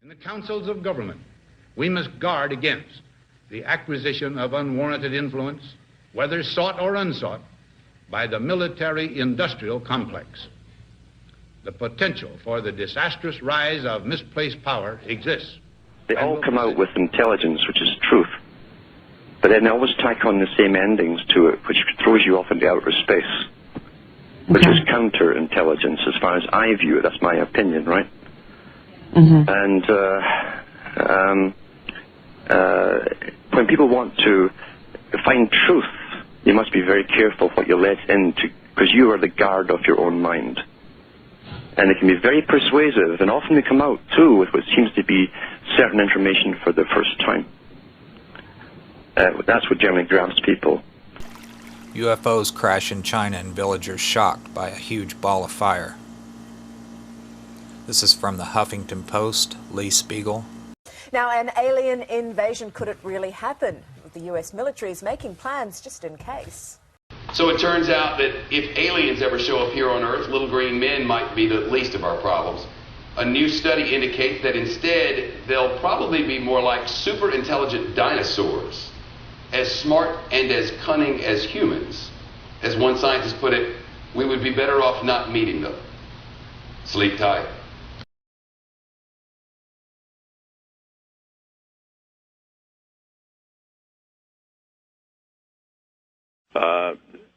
In the councils of government, we must guard against the acquisition of unwarranted influence, whether sought or unsought, by the military-industrial complex. The potential for the disastrous rise of misplaced power exists. They all come out with intelligence, which is truth, but then they always tack on the same endings to it, which throws you off into outer space, which is counterintelligence as far as I view it. That's my opinion, right? And when people want to find truth, you must be very careful what you let into, because you are the guard of your own mind. And they can be very persuasive, and often they come out, too, with what seems to be certain information for the first time. That's what generally grabs people. UFOs crash in China and villagers shocked by a huge ball of fire. This is from the Huffington Post, Lee Spiegel. Now, an alien invasion, could it really happen? The US military is making plans just in case. So it turns out that if aliens ever show up here on Earth, little green men might be the least of our problems. A new study indicates that instead, they'll probably be more like super intelligent dinosaurs, as smart and as cunning as humans. As one scientist put it, we would be better off not meeting them. Sleep tight.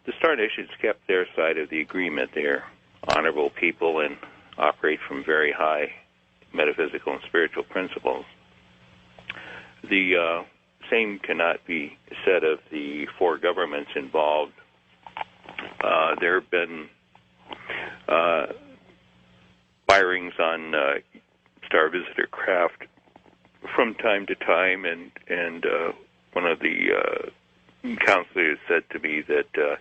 The Star Nations kept their side of the agreement. They're honorable people and operate from very high metaphysical and spiritual principles. The same cannot be said of the four governments involved. There have been firings on Star Visitor craft from time to time, and one of the counselors said to me that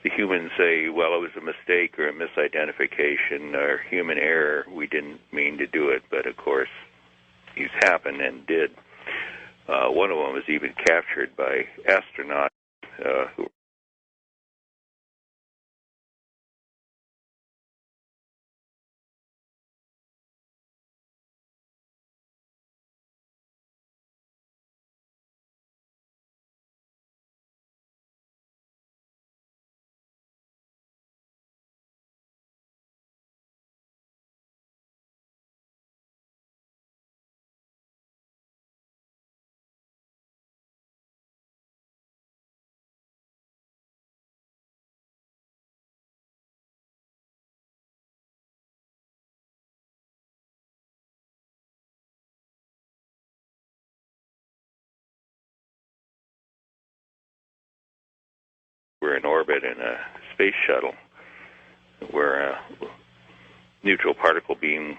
the humans say, well, it was a mistake or a misidentification or human error. We didn't mean to do it, but of course these happened and did. One of them was even captured by astronauts who were in orbit in a space shuttle where a neutral particle beam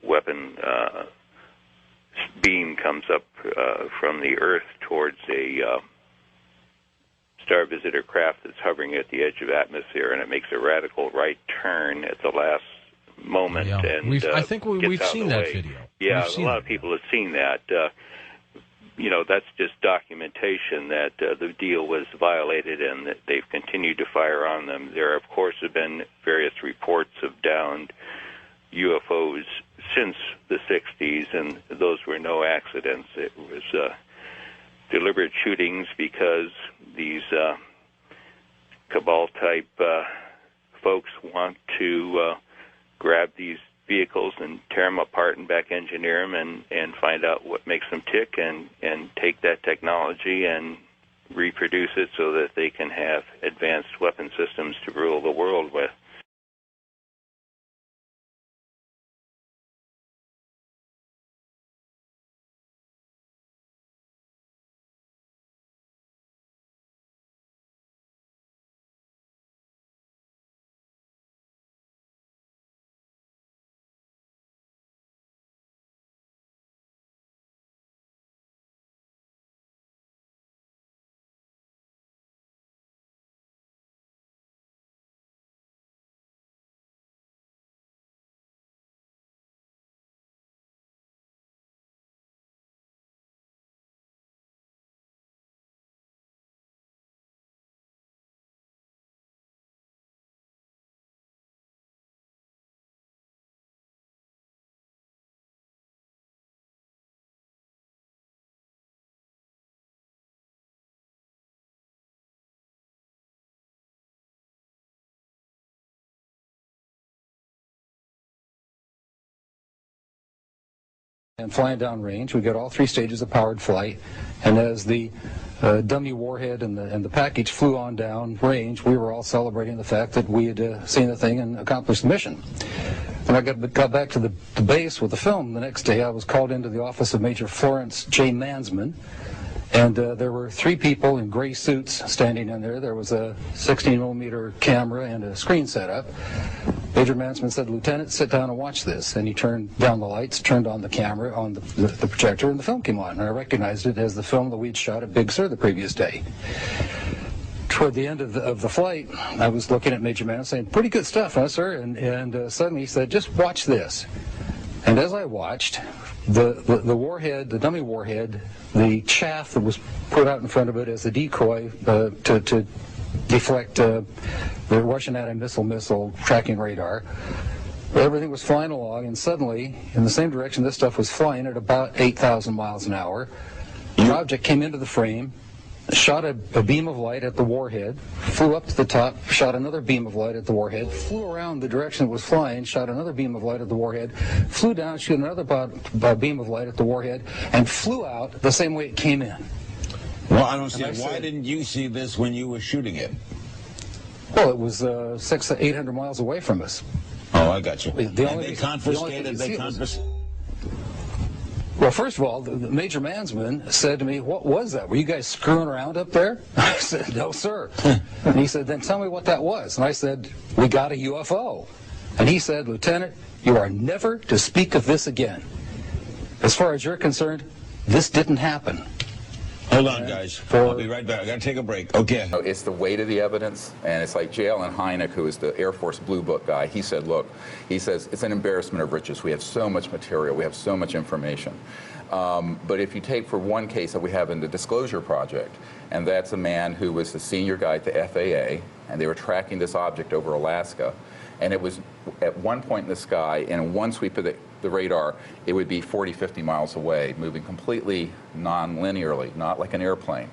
weapon beam comes up from the Earth towards a Star Visitor craft that's hovering at the edge of atmosphere, and it makes a radical right turn at the last moment. Yeah. And I think we've seen that video. Yeah, a lot of people have seen that. You know, that's just documentation that the deal was violated and that they've continued to fire on them. There, of course, have been various reports of downed UFOs since the 60s, and those were no accidents. It was deliberate shootings because these cabal-type folks want to grab these vehicles and tear them apart and back engineer them and find out what makes them tick and take that technology and reproduce it so that they can have advanced weapon systems to rule the world with. And flying downrange, we got all 3 stages of powered flight, and as the dummy warhead and the package flew on down range, we were all celebrating the fact that we had seen the thing and accomplished the mission. When I got back to the base with the film the next day, I was called into the office of Major Florence J. Mansman, and there were 3 people in gray suits standing in there. There was a 16-millimeter camera and a screen set up. Major Mansman said, "Lieutenant, sit down and watch this." And he turned down the lights, turned on the camera, on the projector, and the film came on. And I recognized it as the film that we'd shot at Big Sur the previous day. Toward the end of the flight, I was looking at Major Mansman saying, "Pretty good stuff, huh, sir?" And suddenly he said, "Just watch this." And as I watched, the warhead, the dummy warhead, the chaff that was put out in front of it as a decoy to deflect the Russian anti-missile tracking radar, everything was flying along, and suddenly, in the same direction this stuff was flying at about 8,000 miles an hour, the object came into the frame, shot a beam of light at the warhead, flew up to the top, shot another beam of light at the warhead, flew around the direction it was flying, shot another beam of light at the warhead, flew down, shot another beam of light at the warhead, and flew out the same way it came in. Well, I don't see it. Why didn't you see this when you were shooting it? Well, it was 600 to 800 miles away from us. Oh, I got you. They confiscated. Well, first of all, the Major Mansman said to me, "What was that? Were you guys screwing around up there?" I said, "No, sir." And he said, "Then tell me what that was." And I said, "We got a UFO." And he said, "Lieutenant, you are never to speak of this again. As far as you're concerned, this didn't happen." Hold on, guys. I'll be right back. I got to take a break. Okay. It's the weight of the evidence, and it's like J. Allen Hynek, who is the Air Force Blue Book guy. He said, look, he says, it's an embarrassment of riches. We have so much material. We have so much information. But if you take for one case that we have in the Disclosure Project, and that's a man who was the senior guy at the FAA, and they were tracking this object over Alaska, and it was at one point in the sky, and in one sweep of the radar, it would be 40, 50 miles away, moving completely non-linearly, not like an airplane.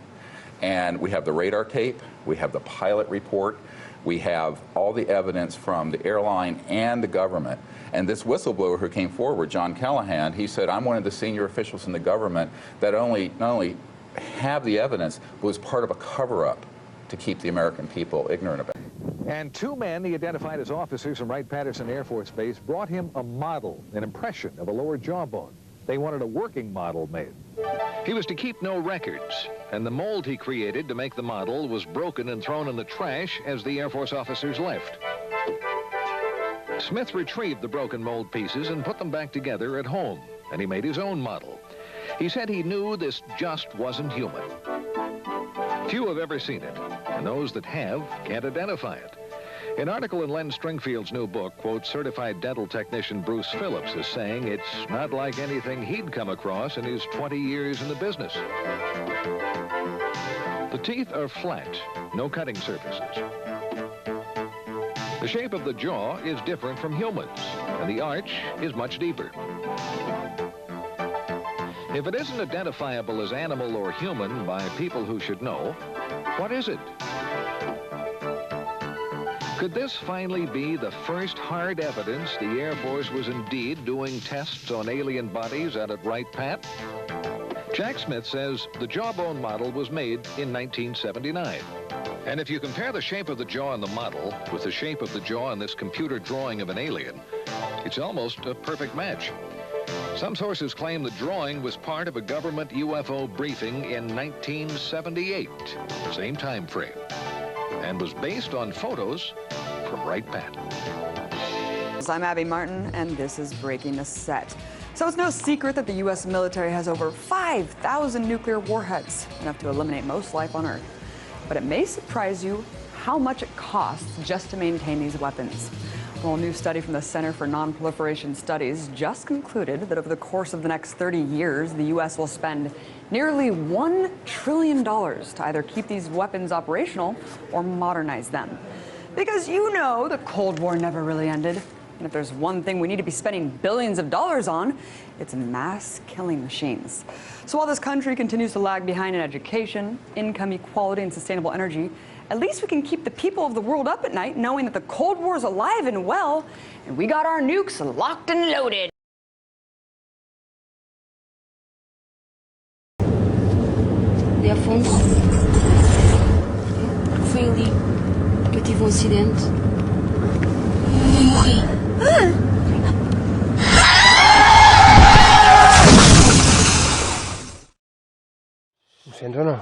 And we have the radar tape, we have the pilot report, we have all the evidence from the airline and the government. And this whistleblower who came forward, John Callahan, he said, "I'm one of the senior officials in the government that not only have the evidence, but was part of a cover-up to keep the American people ignorant about it." And 2 men he identified as officers from Wright-Patterson Air Force Base brought him a model, an impression of a lower jawbone. They wanted a working model made. He was to keep no records, and the mold he created to make the model was broken and thrown in the trash as the Air Force officers left. Smith retrieved the broken mold pieces and put them back together at home, and he made his own model. He said he knew this just wasn't human. Few have ever seen it, and those that have can't identify it. An article in Len Stringfield's new book quotes certified dental technician Bruce Phillips as saying it's not like anything he'd come across in his 20 years in the business. The teeth are flat, no cutting surfaces. The shape of the jaw is different from humans, and the arch is much deeper. If it isn't identifiable as animal or human by people who should know, what is it? Could this finally be the first hard evidence the Air Force was indeed doing tests on alien bodies out at Wright-Pat? Jack Smith says the jawbone model was made in 1979. And if you compare the shape of the jaw in the model with the shape of the jaw in this computer drawing of an alien, it's almost a perfect match. Some sources claim the drawing was part of a government UFO briefing in 1978, same time frame, and was based on photos from Wright-Pat. I'm Abby Martin, and this is Breaking the Set. So it's no secret that the U.S. military has over 5,000 nuclear warheads, enough to eliminate most life on Earth. But it may surprise you how much it costs just to maintain these weapons. Well, a new study from the Center for Non-Proliferation Studies just concluded that over the course of the next 30 years, the U.S. will spend nearly $1 trillion to either keep these weapons operational or modernize them. Because you know the Cold War never really ended. And if there's one thing we need to be spending billions of dollars on, it's mass killing machines. So while this country continues to lag behind in education, income equality, and sustainable energy, at least we can keep the people of the world up at night knowing that the Cold War is alive and well, and we got our nukes locked and loaded. Afonso. Foi ali que eu tive um acidente e morri. Lo siento, no.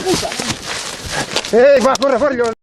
Puta. Va, corre, corre.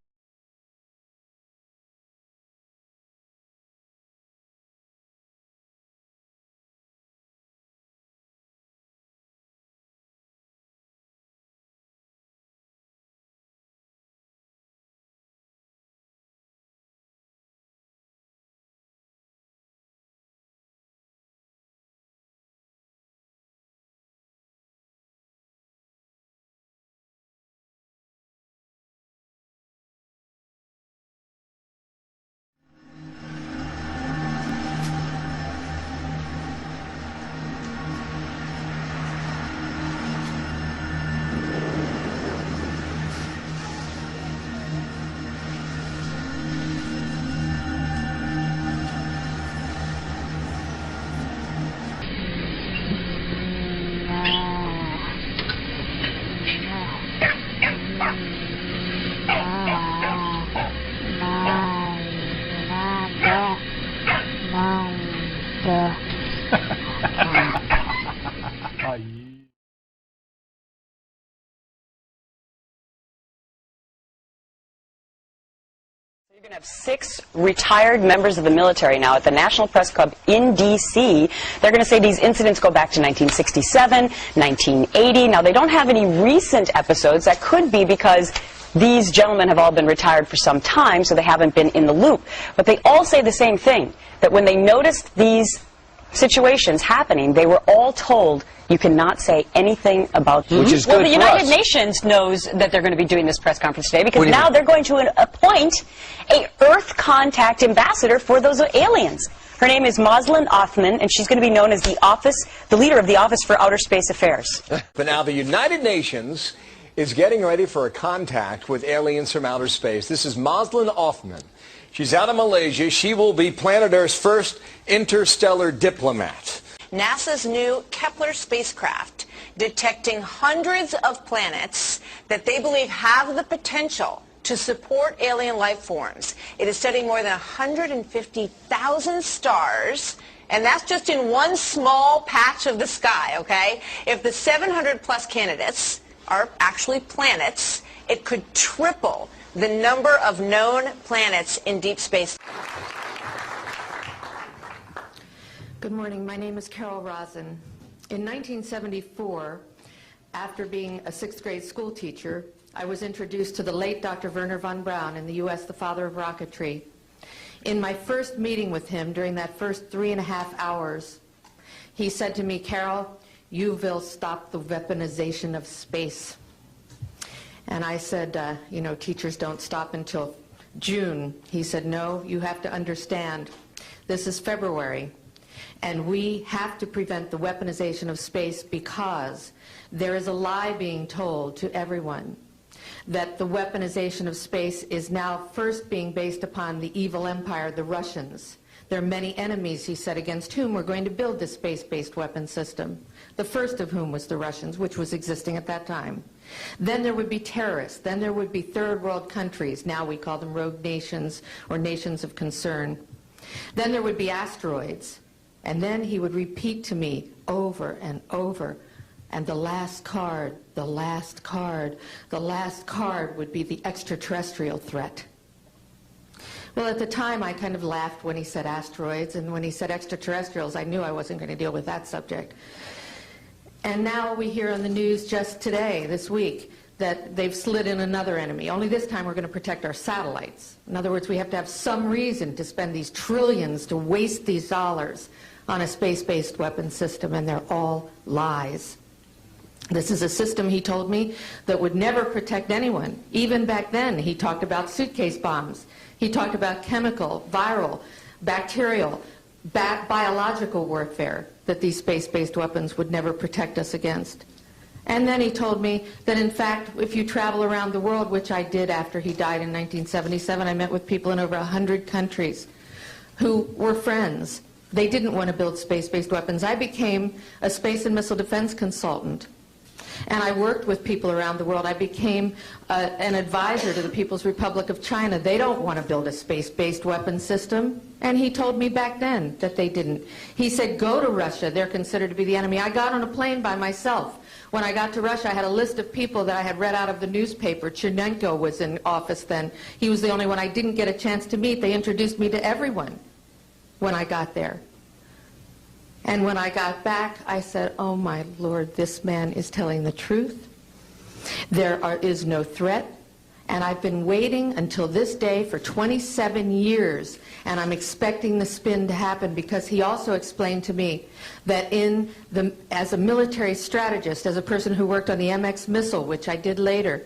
You're going to have 6 retired members of the military now at the National Press Club in D.C. They're going to say these incidents go back to 1967, 1980. Now, they don't have any recent episodes. That could be because these gentlemen have all been retired for some time, so they haven't been in the loop. But they all say the same thing, that when they noticed these situations happening, they were all told, you cannot say anything about them. Which is well, good the for United us. Nations knows that they're going to be doing this press conference today because What do you now mean? they're going to appoint a Earth contact ambassador for those aliens. Her name is Moslin Othman, and she's going to be known as the leader of the Office for Outer Space Affairs. But now the United Nations is getting ready for a contact with aliens from outer space. This is Moslin Othman. She's out of Malaysia. She will be planet Earth's first interstellar diplomat. NASA's new Kepler spacecraft detecting hundreds of planets that they believe have the potential to support alien life forms. It is studying more than 150,000 stars, and that's just in one small patch of the sky, okay? If the 700-plus candidates are actually planets, it could triple the number of known planets in deep space. Good morning. My name is Carol Rosen. In 1974, after being a 6th grade school teacher, I was introduced to the late Dr. Wernher von Braun, in the U.S. the father of rocketry. In my first meeting with him, during that first 3.5 hours, he said to me, Carol, you will stop the weaponization of space. And I said, you know, teachers don't stop until June. He said, no, you have to understand. This is February. And we have to prevent the weaponization of space because there is a lie being told to everyone that the weaponization of space is now first being based upon the evil empire, the Russians. There are many enemies, he said, against whom we're going to build this space-based weapon system, the first of whom was the Russians, which was existing at that time. Then there would be terrorists. Then there would be third world countries. Now we call them rogue nations or nations of concern. Then there would be asteroids. And then he would repeat to me over and over, and the last card, the last card, the last card would be the extraterrestrial threat. Well, at the time, I kind of laughed when he said asteroids, and when he said extraterrestrials, I knew I wasn't going to deal with that subject. And now we hear on the news just today, this week, that they've slid in another enemy. Only this time we're going to protect our satellites. In other words, we have to have some reason to spend these trillions, to waste these dollars on a space-based weapon system, and they're all lies. This is a system, he told me, that would never protect anyone. Even back then, he talked about suitcase bombs. He talked about chemical, viral, bacterial, biological warfare, that these space-based weapons would never protect us against. And then he told me that, in fact, if you travel around the world, which I did after he died in 1977, I met with people in over 100 countries who were friends. They didn't want to build space-based weapons. I became a space and missile defense consultant. And I worked with people around the world. I became an advisor to the People's Republic of China. They don't want to build a space-based weapon system. And he told me back then that they didn't. He said, go to Russia. They're considered to be the enemy. I got on a plane by myself. When I got to Russia, I had a list of people that I had read out of the newspaper. Chernenko was in office then. He was the only one I didn't get a chance to meet. They introduced me to everyone when I got there. And when I got back, I said, oh my Lord, this man is telling the truth. There is no threat. And I've been waiting until this day for 27 years, and I'm expecting the spin to happen, because he also explained to me that as a military strategist, as a person who worked on the MX missile, which I did later,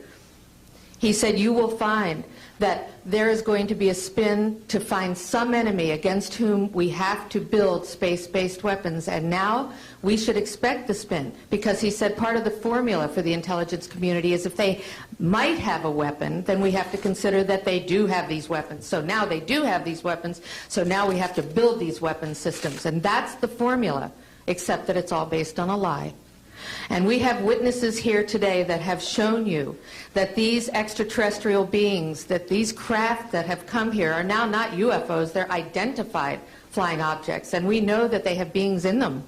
he said, you will find that there is going to be a spin to find some enemy against whom we have to build space-based weapons. And now we should expect the spin, because he said part of the formula for the intelligence community is if they might have a weapon, then we have to consider that they do have these weapons. So now they do have these weapons, so now we have to build these weapon systems. And that's the formula, except that it's all based on a lie. And we have witnesses here today that have shown you that these extraterrestrial beings, that these craft that have come here are now not UFOs, they're identified flying objects, and we know that they have beings in them.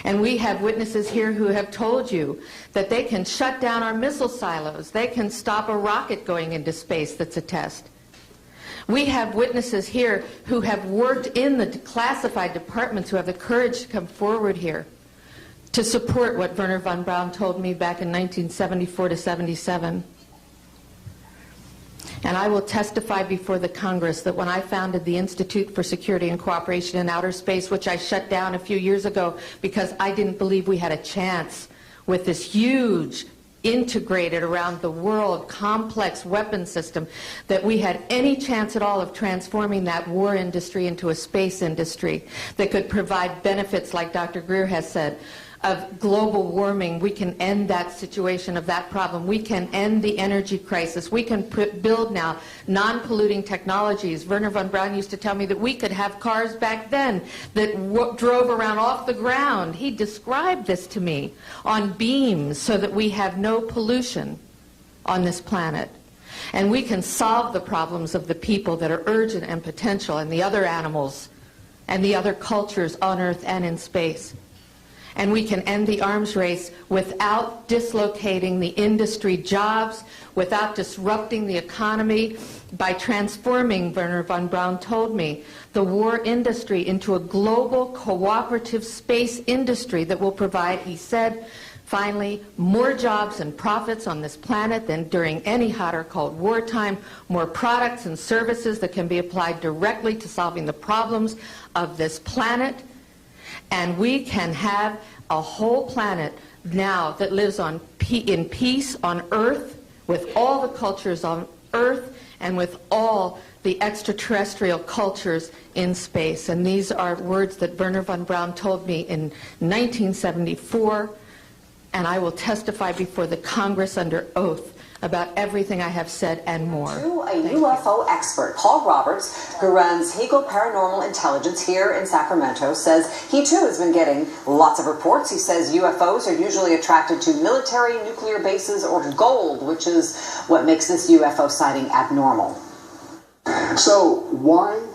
And we have witnesses here who have told you that they can shut down our missile silos, they can stop a rocket going into space that's a test. We have witnesses here who have worked in the classified departments, who have the courage to come forward here to support what Wernher von Braun told me back in 1974 to 77. And I will testify before the Congress that when I founded the Institute for Security and Cooperation in Outer Space, which I shut down a few years ago because I didn't believe we had a chance with this huge, integrated around the world, complex weapon system, that we had any chance at all of transforming that war industry into a space industry that could provide benefits, like Dr. Greer has said, of global warming. We can end that situation of that problem. We can end the energy crisis. We can build now non-polluting technologies. Wernher von Braun used to tell me that we could have cars back then that drove around off the ground. He described this to me on beams so that we have no pollution on this planet. And we can solve the problems of the people that are urgent and potential, and the other animals and the other cultures on Earth and in space. And we can end the arms race without dislocating the industry jobs, without disrupting the economy, by transforming, Wernher von Braun told me, the war industry into a global cooperative space industry that will provide, he said, finally, more jobs and profits on this planet than during any hot or cold wartime, more products and services that can be applied directly to solving the problems of this planet. And we can have a whole planet now that lives in peace on Earth, with all the cultures on Earth, and with all the extraterrestrial cultures in space. And these are words that Wernher von Braun told me in 1974, and I will testify before the Congress under oath about everything I have said and more. To a UFO expert, Paul Roberts, who runs Hegel Paranormal Intelligence here in Sacramento, says he too has been getting lots of reports. He says UFOs are usually attracted to military, nuclear bases, or gold, which is what makes this UFO sighting abnormal. So why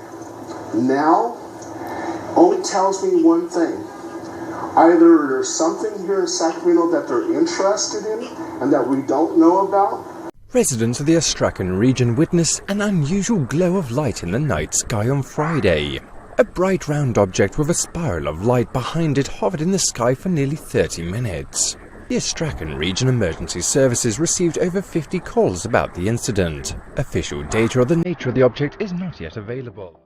now only tells me one thing. Either there's something here in Sacramento that they're interested in and that we don't know about. Residents of the Astrakhan region witnessed an unusual glow of light in the night sky on Friday. A bright round object with a spiral of light behind it hovered in the sky for nearly 30 minutes. The Astrakhan region emergency services received over 50 calls about the incident. Official data of the nature of the object is not yet available.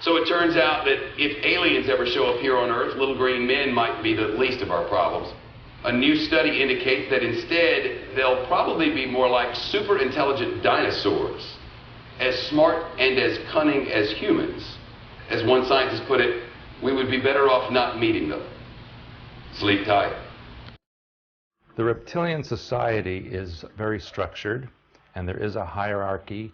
So it turns out that if aliens ever show up here on Earth, little green men might be the least of our problems. A new study indicates that instead, they'll probably be more like super intelligent dinosaurs, as smart and as cunning as humans. As one scientist put it, we would be better off not meeting them. Sleep tight. The reptilian society is very structured, and there is a hierarchy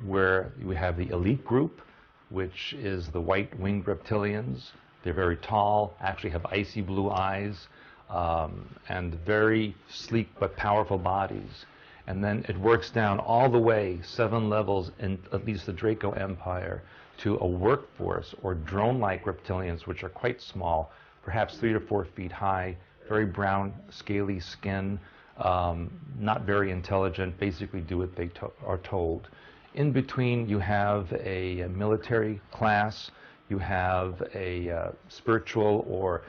where we have the elite group, which is the white-winged reptilians. They're very tall, actually have icy blue eyes, and very sleek but powerful bodies. And then it works down all the way, 7 levels in at least the Draco Empire, to a workforce or drone-like reptilians, which are quite small, perhaps 3 to 4 feet high, very brown, scaly skin, not very intelligent, basically do what they are told. In between, you have a military class, you have a spiritual or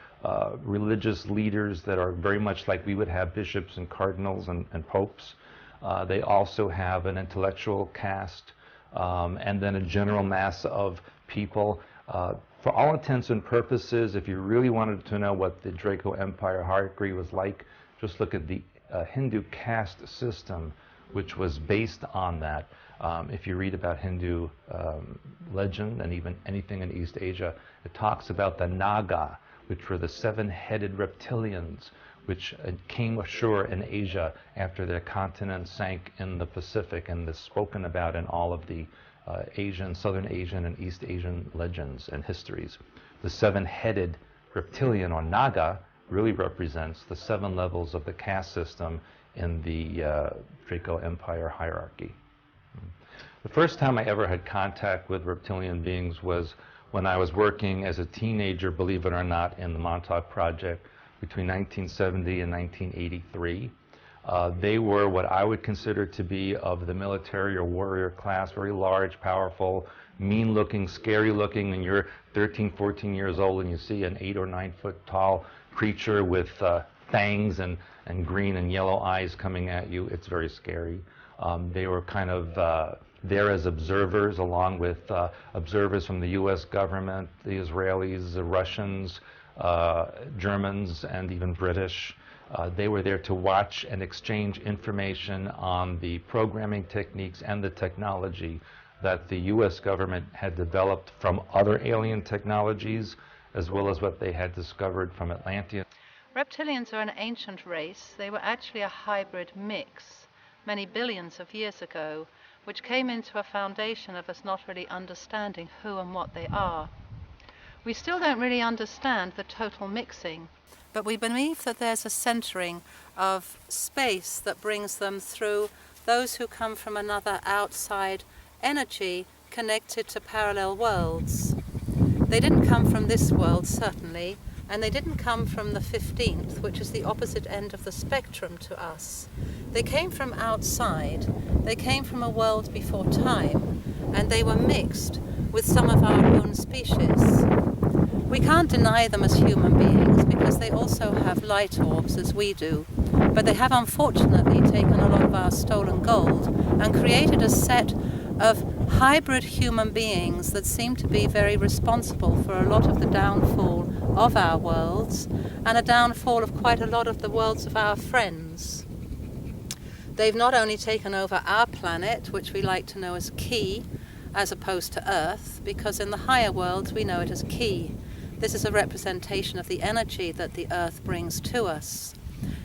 religious leaders that are very much like we would have bishops and cardinals and popes. They also have an intellectual caste, and then a general mass of people. For all intents and purposes, if you really wanted to know what the Draco Empire hierarchy was like, just look at the Hindu caste system, which was based on that. If you read about Hindu legend and even anything in East Asia, it talks about the Naga, which were the 7-headed reptilians, which came ashore in Asia after their continent sank in the Pacific, and is spoken about in all of the Asian, Southern Asian, and East Asian legends and histories. The 7-headed reptilian, or Naga, really represents the 7 levels of the caste system in the Draco Empire hierarchy. The first time I ever had contact with reptilian beings was when I was working as a teenager, believe it or not, in the Montauk Project between 1970 and 1983. They were what I would consider to be of the military or warrior class, very large, powerful, mean-looking, scary-looking, and you're 13, 14 years old and you see an 8 or 9 foot tall creature with fangs and green and yellow eyes coming at you. It's very scary. They were kind of there as observers, along with observers from the U.S. government, the Israelis, the Russians, Germans, and even British. They were there to watch and exchange information on the programming techniques and the technology that the U.S. government had developed from other alien technologies, as well as what they had discovered from Atlantean. Reptilians are an ancient race. They were actually a hybrid mix many billions of years ago, which came into a foundation of us not really understanding who and what they are. We still don't really understand the total mixing, but we believe that there's a centering of space that brings them through those who come from another outside energy connected to parallel worlds. They didn't come from this world, certainly, and they didn't come from the 15th, which is the opposite end of the spectrum to us. They came from outside. They came from a world before time, and they were mixed with some of our own species. We can't deny them as human beings because they also have light orbs as we do, but they have unfortunately taken a lot of our stolen gold and created a set of hybrid human beings that seem to be very responsible for a lot of the downfall of our worlds and a downfall of quite a lot of the worlds of our friends. They've not only taken over our planet, which we like to know as Ki, as opposed to Earth, because in the higher worlds we know it as Ki. This is a representation of the energy that the Earth brings to us.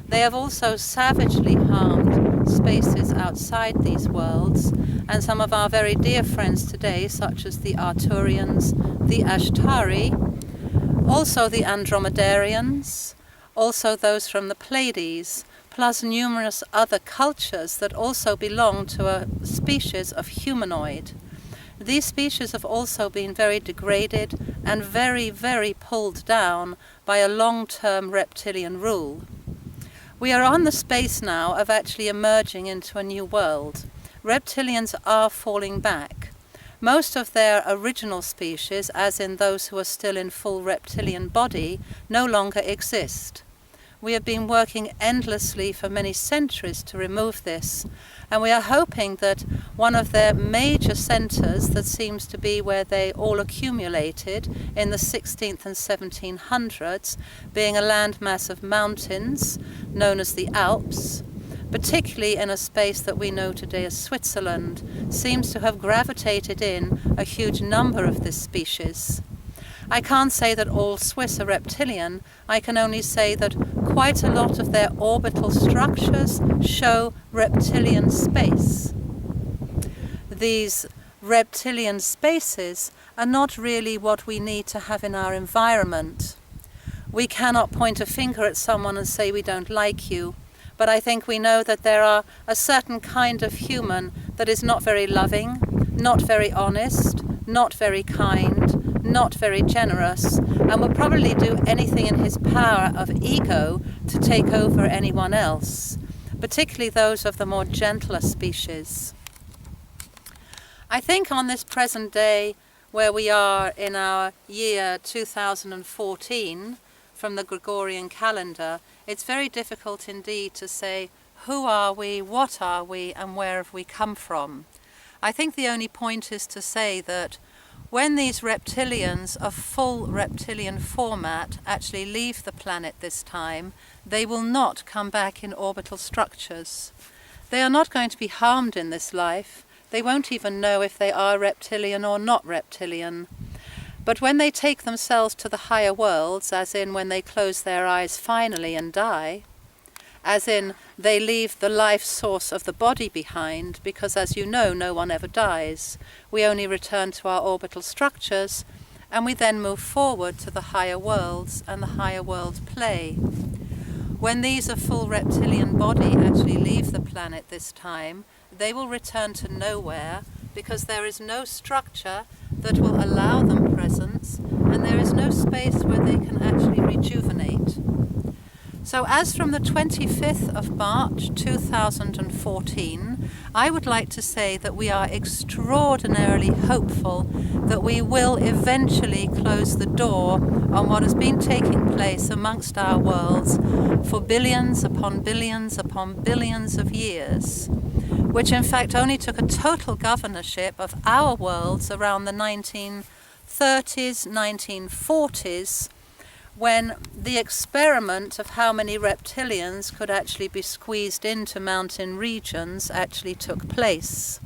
They have also savagely harmed spaces outside these worlds, and some of our very dear friends today, such as the Arturians, the Ashtari, also the Andromedarians, also those from the Pleiades, plus numerous other cultures that also belong to a species of humanoid. These species have also been very degraded and very, very pulled down by a long-term reptilian rule. We are on the space now of actually emerging into a new world. Reptilians are falling back. Most of their original species, as in those who are still in full reptilian body, no longer exist. we have been working endlessly for many centuries to remove this. And we are hoping that one of their major centres, that seems to be where they all accumulated in the 16th and 1700s, being a landmass of mountains known as the Alps, particularly in a space that we know today as Switzerland, seems to have gravitated in a huge number of this species. I can't say that all Swiss are reptilian. I can only say that quite a lot of their orbital structures show reptilian space. These reptilian spaces are not really what we need to have in our environment. We cannot point a finger at someone and say we don't like you, but I think we know that there are a certain kind of human that is not very loving, not very honest, not very kind, not very generous, and will probably do anything in his power of ego to take over anyone else, particularly those of the more gentler species. I think on this present day, where we are in our year 2014, from the Gregorian calendar, it's very difficult indeed to say who are we, what are we, and where have we come from. I think the only point is to say that when these reptilians of full reptilian format actually leave the planet this time, they will not come back in orbital structures. They are not going to be harmed in this life. They won't even know if they are reptilian or not reptilian. But when they take themselves to the higher worlds, as in when they close their eyes finally and die, as in they leave the life source of the body behind, because as you know, no one ever dies. We only return to our orbital structures, and we then move forward to the higher worlds and the higher world play. When these of full reptilian body actually leave the planet this time, they will return to nowhere, because there is no structure that will allow them presence, and there is no space where they can actually rejuvenate. So as from the 25th of March 2014, I would like to say that we are extraordinarily hopeful that we will eventually close the door on what has been taking place amongst our worlds for billions upon billions upon billions of years, which in fact only took a total governorship of our worlds around the 1930s, 1940s, when the experiment of how many reptilians could actually be squeezed into mountain regions actually took place.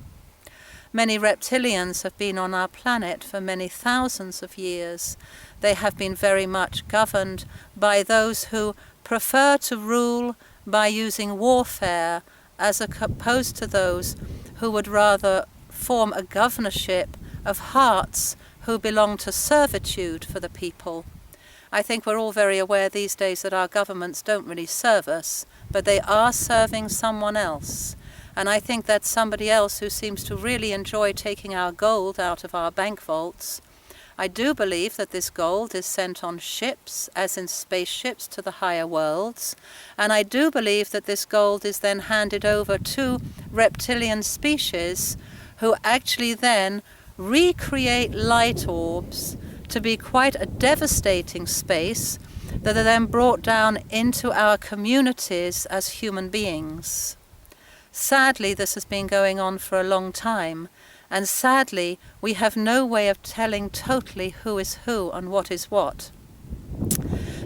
Many reptilians have been on our planet for many thousands of years. They have been very much governed by those who prefer to rule by using warfare, as opposed to those who would rather form a governorship of hearts who belong to servitude for the people. I think we're all very aware these days that our governments don't really serve us, but they are serving someone else. And I think that's somebody else who seems to really enjoy taking our gold out of our bank vaults. I do believe that this gold is sent on ships, as in spaceships, to the higher worlds. And I do believe that this gold is then handed over to reptilian species who actually then recreate light orbs to be quite a devastating space that are then brought down into our communities as human beings. Sadly, this has been going on for a long time, and sadly, we have no way of telling totally who is who and what is what.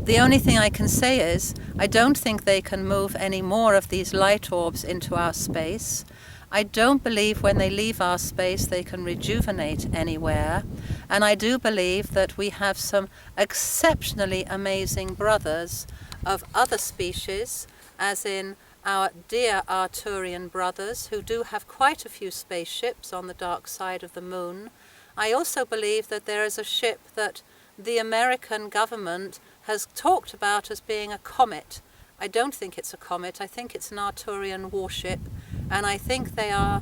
The only thing I can say is, I don't think they can move any more of these light orbs into our space. I don't believe when they leave our space they can rejuvenate anywhere. And I do believe that we have some exceptionally amazing brothers of other species, as in our dear Arcturian brothers, who do have quite a few spaceships on the dark side of the moon. I also believe that there is a ship that the American government has talked about as being a comet. I don't think it's a comet. I think it's an Arcturian warship. And I think they are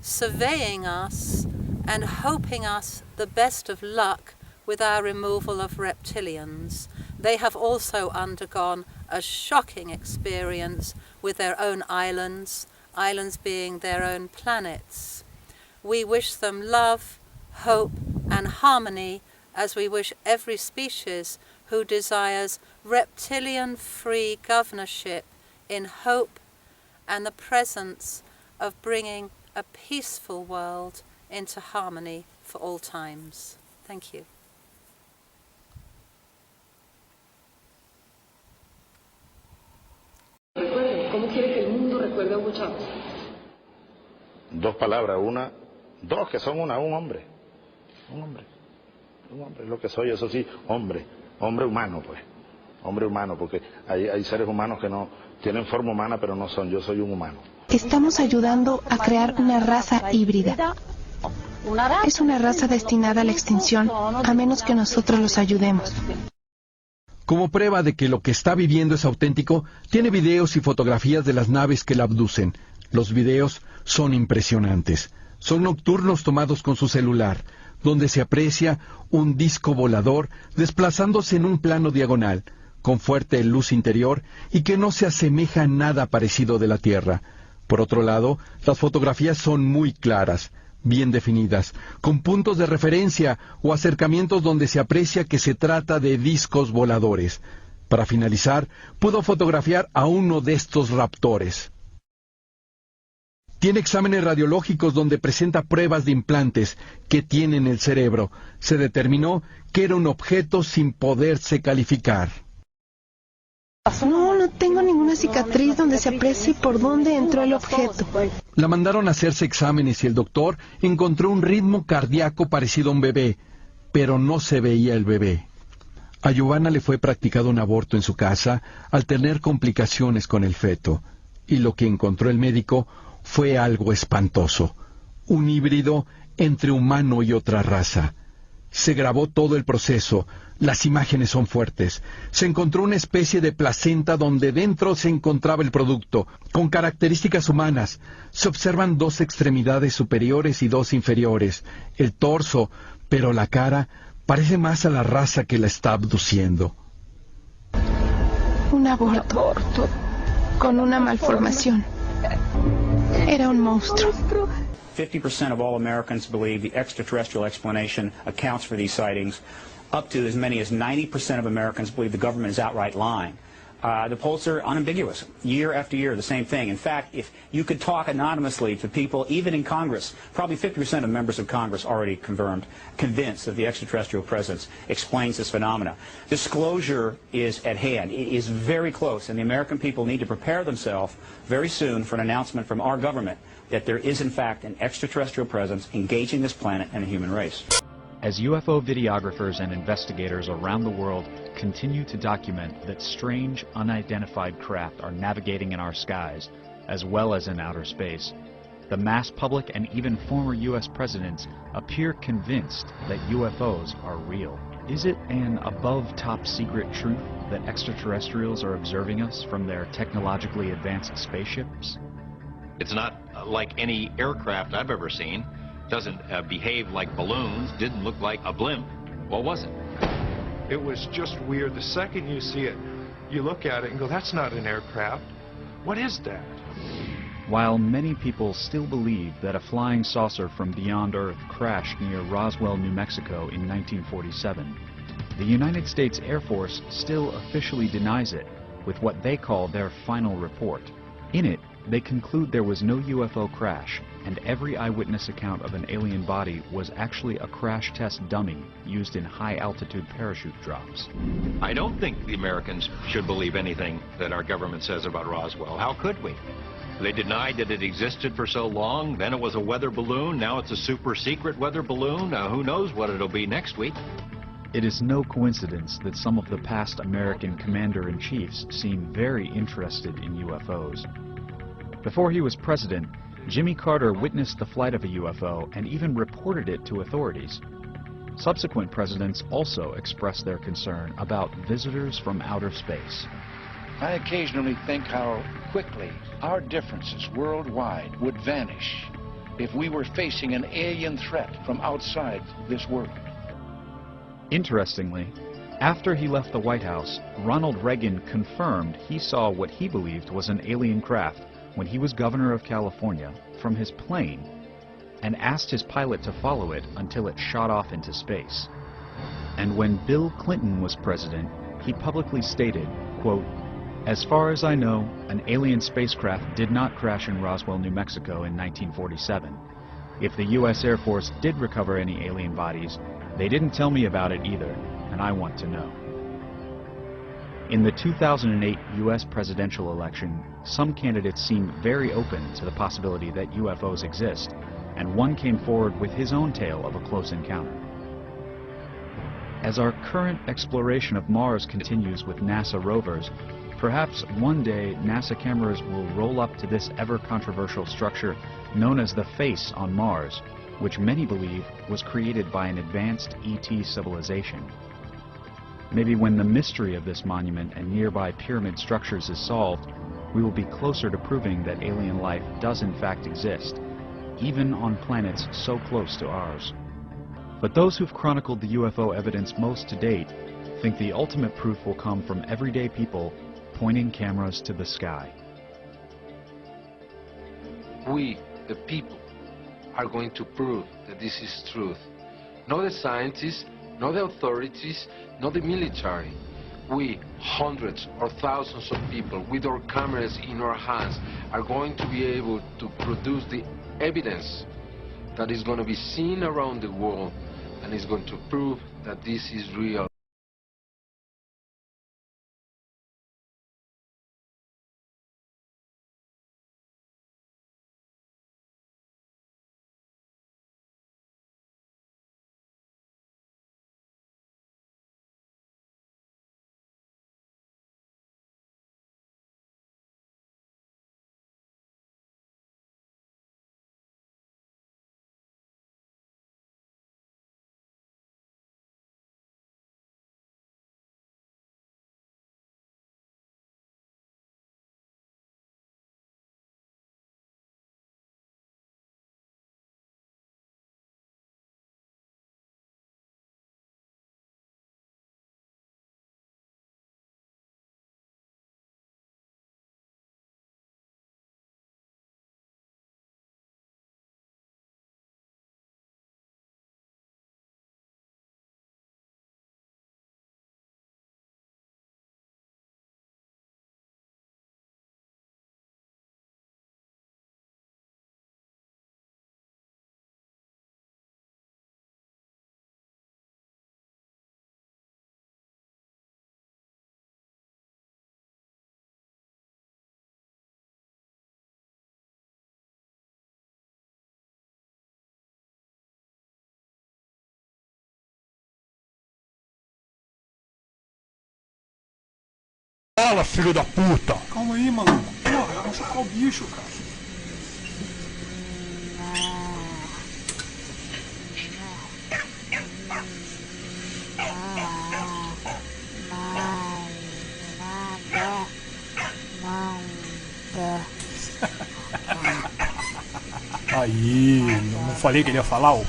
surveying us and hoping us the best of luck with our removal of reptilians. They have also undergone a shocking experience with their own islands, islands being their own planets. We wish them love, hope, and harmony, as we wish every species who desires reptilian-free governorship in hope and the presence of bringing a peaceful world into harmony for all times. Thank you. ¿Cómo quiere que el mundo recuerde a Hugo Chávez? Dos palabras, dos que son un hombre. Un hombre, es lo que soy, eso sí, hombre humano, pues. Hombre humano, porque hay seres humanos que no tienen forma humana, pero no son. Yo soy un humano. Estamos ayudando a crear una raza híbrida. Es una raza destinada a la extinción, a menos que nosotros los ayudemos. Como prueba de que lo que está viviendo es auténtico, tiene videos y fotografías de las naves que la abducen. Los videos son impresionantes. Son nocturnos tomados con su celular, donde se aprecia un disco volador desplazándose en un plano diagonal, con fuerte luz interior y que no se asemeja a nada parecido de la Tierra. Por otro lado, las fotografías son muy claras, bien definidas, con puntos de referencia o acercamientos donde se aprecia que se trata de discos voladores. Para finalizar, pudo fotografiar a uno de estos raptores. Tiene exámenes radiológicos donde presenta pruebas de implantes que tiene en el cerebro. Se determinó que era un objeto sin poderse calificar. No tengo ninguna cicatriz donde se aprecie por dónde entró el objeto. La mandaron a hacerse exámenes y el doctor encontró un ritmo cardíaco parecido a un bebé, pero no se veía el bebé. A Giovanna le fue practicado un aborto en su casa al tener complicaciones con el feto, y lo que encontró el médico fue algo espantoso, un híbrido entre humano y otra raza. Se grabó todo el proceso, las imágenes son fuertes. Se encontró una especie de placenta donde dentro se encontraba el producto, con características humanas. Se observan dos extremidades superiores y dos inferiores, el torso, pero la cara parece más a la raza que la está abduciendo. Un aborto, con una malformación. Era un monstruo. 50% of all Americans believe the extraterrestrial explanation accounts for these sightings. Up to as many as 90% of Americans believe the government is outright lying. The polls are unambiguous. Year after year, the same thing. In fact, if you could talk anonymously to people, even in Congress, probably 50% of members of Congress already convinced that the extraterrestrial presence explains this phenomena. Disclosure is at hand. It is very close, and the American people need to prepare themselves very soon for an announcement from our government that there is, in fact, an extraterrestrial presence engaging this planet and the human race. As UFO videographers and investigators around the world continue to document that strange, unidentified craft are navigating in our skies, as well as in outer space, the mass public and even former U.S. presidents appear convinced that UFOs are real. Is it an above top secret truth that extraterrestrials are observing us from their technologically advanced spaceships? It's not like any aircraft I've ever seen. Doesn't behave like balloons, didn't look like a blimp. What was it? It was just weird. The second you see it, you look at it and go, that's not an aircraft. What is that? While many people still believe that a flying saucer from beyond Earth crashed near Roswell, New Mexico in 1947, the United States Air Force still officially denies it with what they call their final report. In it, they conclude there was no UFO crash, and every eyewitness account of an alien body was actually a crash test dummy used in high-altitude parachute drops. I don't think the Americans should believe anything that our government says about Roswell. How could we? They denied that it existed for so long, then it was a weather balloon, now it's a super-secret weather balloon. Who knows what it'll be next week? It is no coincidence that some of the past American commander-in-chiefs seem very interested in UFOs. Before he was president, Jimmy Carter witnessed the flight of a UFO and even reported it to authorities. Subsequent presidents also expressed their concern about visitors from outer space. I occasionally think how quickly our differences worldwide would vanish if we were facing an alien threat from outside this world. Interestingly, after he left the White House, Ronald Reagan confirmed he saw what he believed was an alien craft when he was governor of California from his plane and asked his pilot to follow it until it shot off into space. And when Bill Clinton was president, he publicly stated, quote, "As far as I know, an alien spacecraft did not crash in Roswell, New Mexico in 1947. If the U.S. Air Force did recover any alien bodies, they didn't tell me about it either, and I want to know." In the 2008 U.S. presidential election, some candidates seemed very open to the possibility that UFOs exist, and one came forward with his own tale of a close encounter. As our current exploration of Mars continues with NASA rovers, perhaps one day NASA cameras will roll up to this ever-controversial structure known as the Face on Mars, which many believe was created by an advanced ET civilization. Maybe when the mystery of this monument and nearby pyramid structures is solved, we will be closer to proving that alien life does in fact exist, even on planets so close to ours. But those who've chronicled the UFO evidence most to date think the ultimate proof will come from everyday people pointing cameras to the sky. We, the people, are going to prove that this is truth. Not the scientists, not the authorities, not the military. We, hundreds or thousands of people with our cameras in our hands, are going to be able to produce the evidence that is going to be seen around the world and is going to prove that this is real. Fala, filho da puta! Calma aí, maluco. Porra, eu vou machucar o bicho, cara. Aí, não falei que ele ia falar, ô?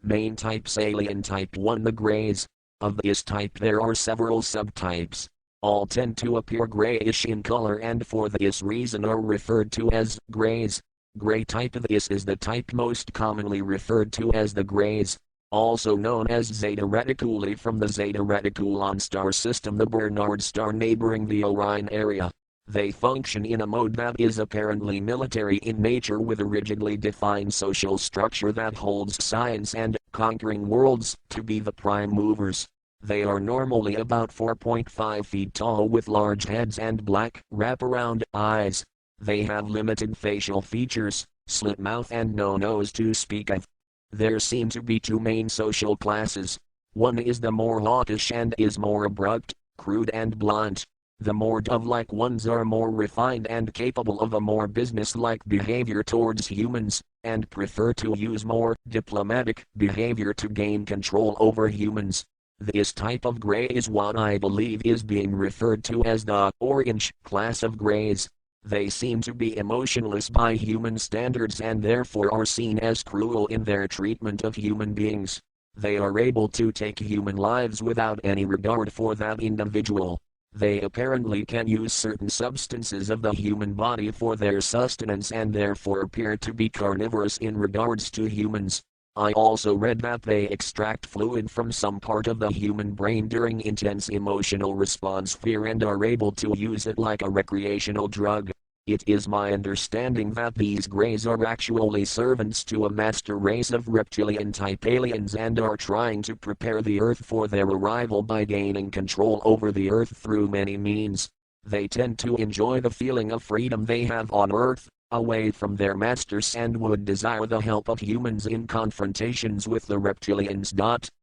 Main types: alien type 1, the grays. Of this type there are several subtypes. All tend to appear grayish in color and for this reason are referred to as grays. Gray type of this is the type most commonly referred to as the grays, also known as Zeta Reticuli from the Zeta Reticulon star system, the Bernard star neighboring the Orion area. They function in a mode that is apparently military in nature with a rigidly defined social structure that holds science and conquering worlds to be the prime movers. They are normally about 4.5 feet tall with large heads and black, wraparound eyes. They have limited facial features, slit mouth and no nose to speak of. There seem to be two main social classes. One is the more hawkish and is more abrupt, crude and blunt. The more dove-like ones are more refined and capable of a more business-like behavior towards humans, and prefer to use more diplomatic behavior to gain control over humans. This type of gray is what I believe is being referred to as the orange class of grays. They seem to be emotionless by human standards and therefore are seen as cruel in their treatment of human beings. They are able to take human lives without any regard for that individual. They apparently can use certain substances of the human body for their sustenance and therefore appear to be carnivorous in regards to humans. I also read that they extract fluid from some part of the human brain during intense emotional response fear and are able to use it like a recreational drug. It is my understanding that these Greys are actually servants to a master race of reptilian-type aliens and are trying to prepare the Earth for their arrival by gaining control over the Earth through many means. They tend to enjoy the feeling of freedom they have on Earth, away from their masters, and would desire the help of humans in confrontations with the reptilians.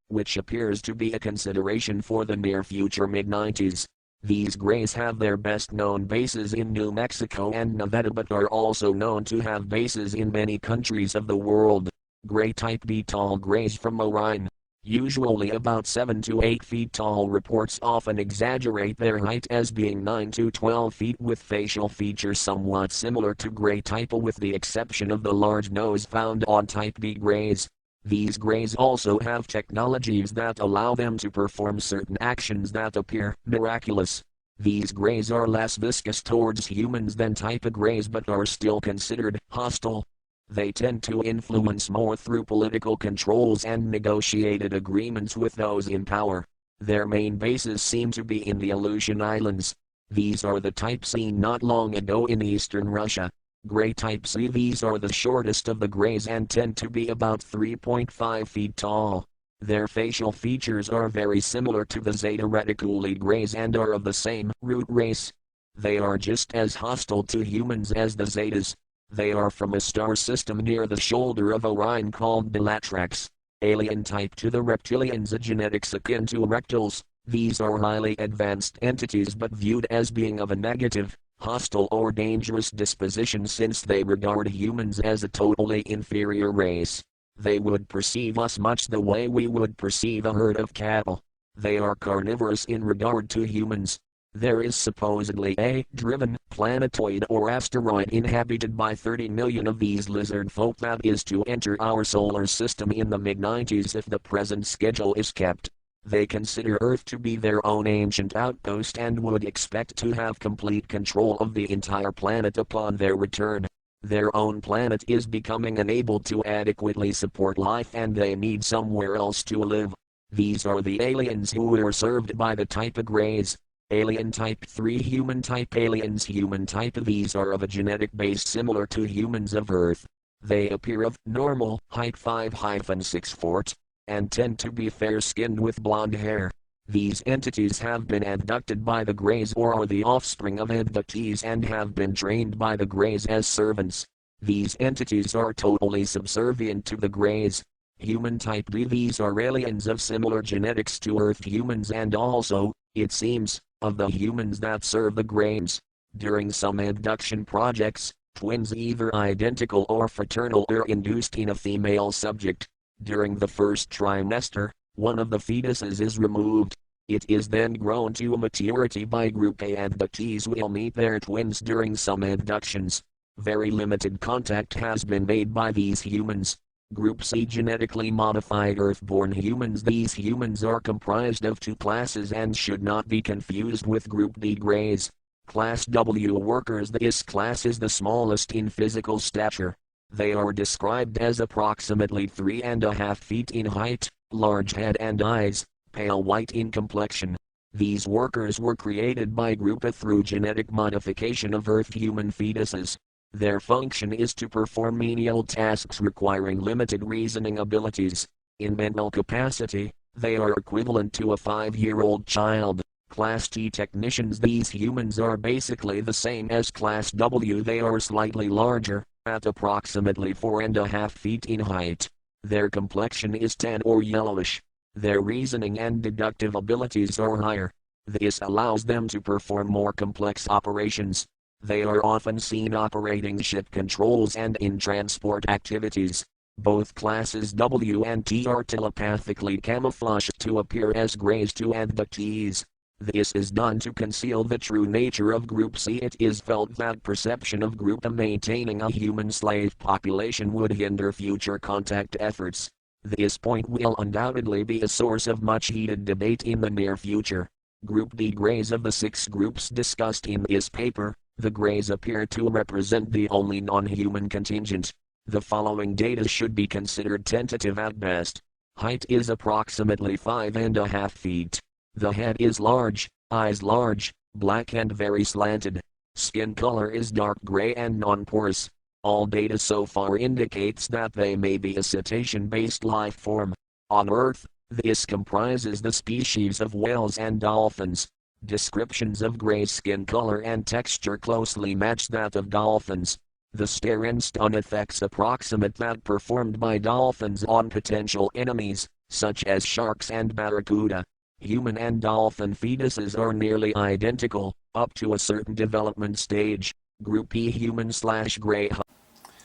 Which appears to be a consideration for the near future mid-90s. These Greys have their best known bases in New Mexico and Nevada, but are also known to have bases in many countries of the world. Grey type B tall Greys from Orion, usually about 7 to 8 feet tall. Reports often exaggerate their height as being 9 to 12 feet, with facial features somewhat similar to Grey type A, with the exception of the large nose found on type B Greys. These Greys also have technologies that allow them to perform certain actions that appear miraculous. These Greys are less viscous towards humans than type A Greys, but are still considered hostile. They tend to influence more through political controls and negotiated agreements with those in power. Their main bases seem to be in the Aleutian Islands. These are the type seen not long ago in eastern Russia. Grey type C. These are the shortest of the Greys and tend to be about 3.5 feet tall. Their facial features are very similar to the Zeta Reticuli Greys and are of the same root race. They are just as hostile to humans as the Zetas. They are from a star system near the shoulder of Orion called Bellatrix. Alien type to the reptilians, a genetics akin to rectals. These are highly advanced entities but viewed as being of a negative, hostile or dangerous disposition, since they regard humans as a totally inferior race. They would perceive us much the way we would perceive a herd of cattle. They are carnivorous in regard to humans. There is supposedly a driven planetoid or asteroid inhabited by 30 million of these lizard folk that is to enter our solar system in the mid-90s if the present schedule is kept. They consider Earth to be their own ancient outpost and would expect to have complete control of the entire planet upon their return. Their own planet is becoming unable to adequately support life and they need somewhere else to live. These are the aliens who are served by the type A Greys. Alien type 3 human type aliens. Human type. These are of a genetic base similar to humans of Earth. They appear of normal height 5-6 feet. And tend to be fair-skinned with blonde hair. These entities have been abducted by the Greys or are the offspring of abductees and have been trained by the Greys as servants. These entities are totally subservient to the Greys. Human type B. These are aliens of similar genetics to Earth humans and also, it seems, of the humans that serve the Greys. During some abduction projects, twins either identical or fraternal are induced in a female subject. During the first trimester, one of the fetuses is removed. It is then grown to maturity by group A. Abductees will meet their twins during some abductions. Very limited contact has been made by these humans. Group C. Genetically modified Earth-born humans. These humans are comprised of two classes and should not be confused with Group D Greys. Class W workers. This class is the smallest in physical stature. They are described as approximately 3.5 feet in height, large head and eyes, pale white in complexion. These workers were created by Group A through genetic modification of Earth human fetuses. Their function is to perform menial tasks requiring limited reasoning abilities. In mental capacity, they are equivalent to a 5-year-old child. Class T technicians. These humans are basically the same as Class W. They are slightly larger, at approximately 4.5 feet in height. Their complexion is tan or yellowish. Their reasoning and deductive abilities are higher. This allows them to perform more complex operations. They are often seen operating ship controls and in transport activities. Both classes W and T are telepathically camouflaged to appear as Greys to abductees. This is done to conceal the true nature of Group C. It is felt that perception of Group A maintaining a human slave population would hinder future contact efforts. This point will undoubtedly be a source of much heated debate in the near future. Group D Greys. Of the 6 groups discussed in this paper, the Greys appear to represent the only non-human contingent. The following data should be considered tentative at best. Height is approximately 5.5 feet. The head is large, eyes large, black and very slanted. Skin color is dark gray and non-porous. All data so far indicates that they may be a cetacean-based life form. On Earth, this comprises the species of whales and dolphins. Descriptions of gray skin color and texture closely match that of dolphins. The stare and stun effects approximate that performed by dolphins on potential enemies, such as sharks and barracuda. Human and dolphin fetuses are nearly identical, up to a certain development stage. Group E human/gray.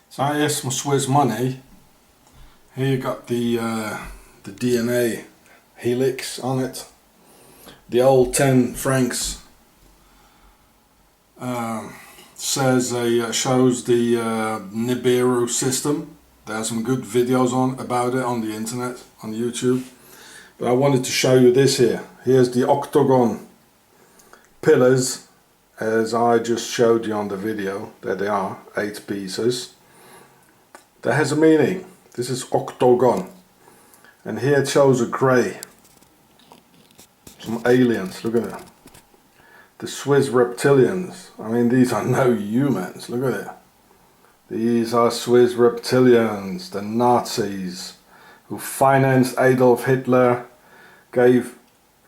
So here's some Swiss money. Here you got the DNA helix on it. The old 10 francs shows the Nibiru system. There are some good videos about it on the internet, on YouTube. But I wanted to show you this here. Here's the octagon pillars, as I just showed you on the video. There they are, 8 pieces. That has a meaning. This is octagon. And here it shows a grey. Some aliens, look at it. The Swiss reptilians. I mean, these are no humans, look at it. These are Swiss reptilians, the Nazis, who financed Adolf Hitler, gave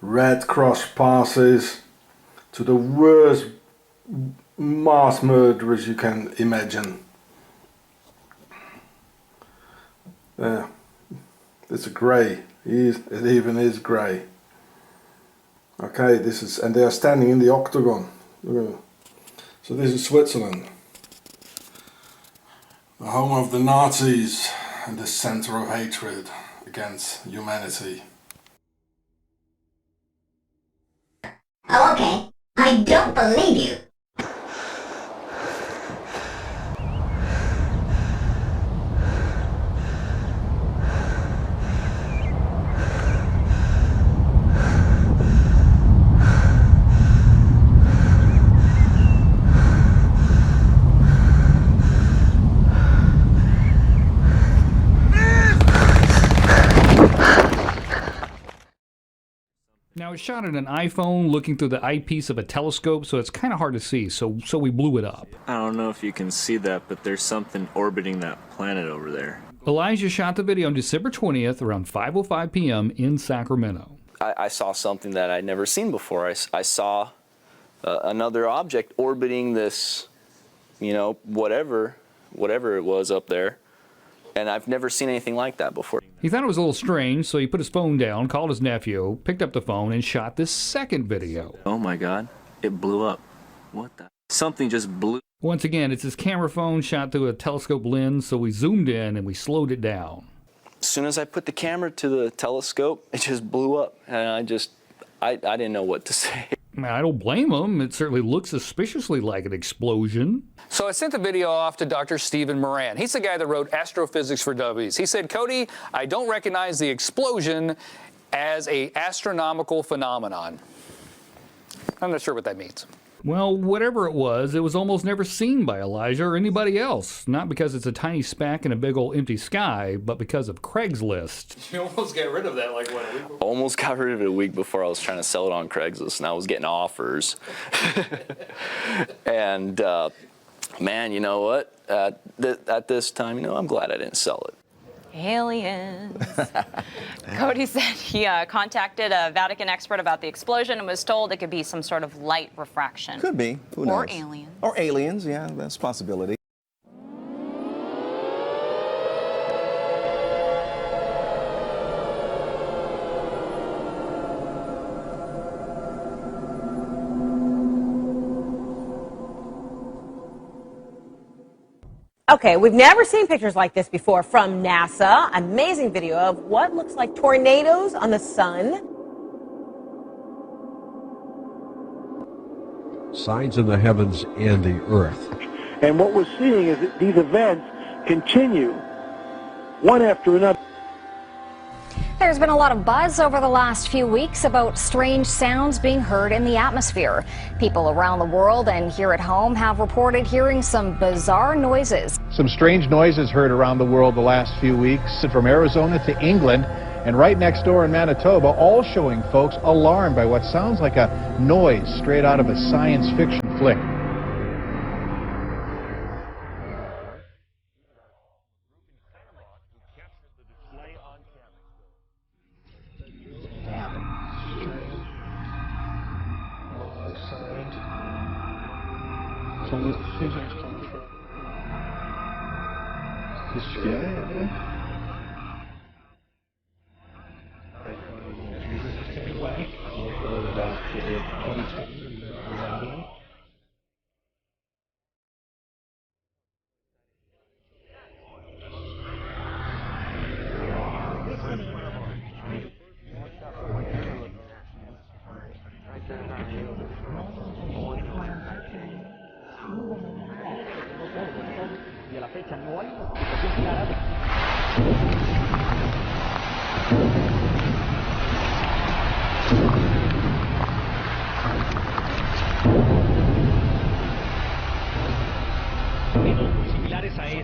Red Cross passes to the worst mass murderers you can imagine. There, it's a grey. It even is grey. Okay, this is, and they are standing in the octagon. Look at it. So this is Switzerland, the home of the Nazis and the center of hatred against humanity. Oh, okay. I don't believe you. Now, it's shot at an iPhone looking through the eyepiece of a telescope, so it's kind of hard to see, so we blew it up. I don't know if you can see that, but there's something orbiting that planet over there. Elijah shot the video on December 20th around 5:05 p.m. in Sacramento. I saw something that I'd never seen before. I saw another object orbiting this, whatever it was up there. And I've never seen anything like that before. He thought it was a little strange, so he put his phone down, called his nephew, picked up the phone, and shot this second video. Oh my God, it blew up. What the? Something just blew. Once again, it's his camera phone shot through a telescope lens, so we zoomed in and we slowed it down. As soon as I put the camera to the telescope, it just blew up. And I didn't know what to say. I don't blame him. It certainly looks suspiciously like an explosion. So I sent the video off to Dr. Stephen Moran. He's the guy that wrote Astrophysics for Dummies. He said, Cody, I don't recognize the explosion as an astronomical phenomenon. I'm not sure what that means. Well, whatever it was almost never seen by Elijah or anybody else. Not because it's a tiny speck in a big old empty sky, but because of Craigslist. You almost got rid of that like what, a week before? Almost got rid of it a week before. I was trying to sell it on Craigslist, and I was getting offers. And man, you know what? At this time, I'm glad I didn't sell it. Aliens. Cody said he contacted a Vatican expert about the explosion and was told it could be some sort of light refraction. Could be. Who knows? Or aliens. Or aliens, yeah, that's a possibility. Okay, we've never seen pictures like this before from NASA. Amazing video of what looks like tornadoes on the sun. Signs in the heavens and the earth. And what we're seeing is that these events continue, one after another. Hey there's been a lot of buzz over the last few weeks about strange sounds being heard in the atmosphere. People around the world and here at home have reported hearing some bizarre noises. Some strange noises heard around the world the last few weeks, from Arizona to England and right next door in Manitoba, all showing folks alarmed by what sounds like a noise straight out of a science fiction flick.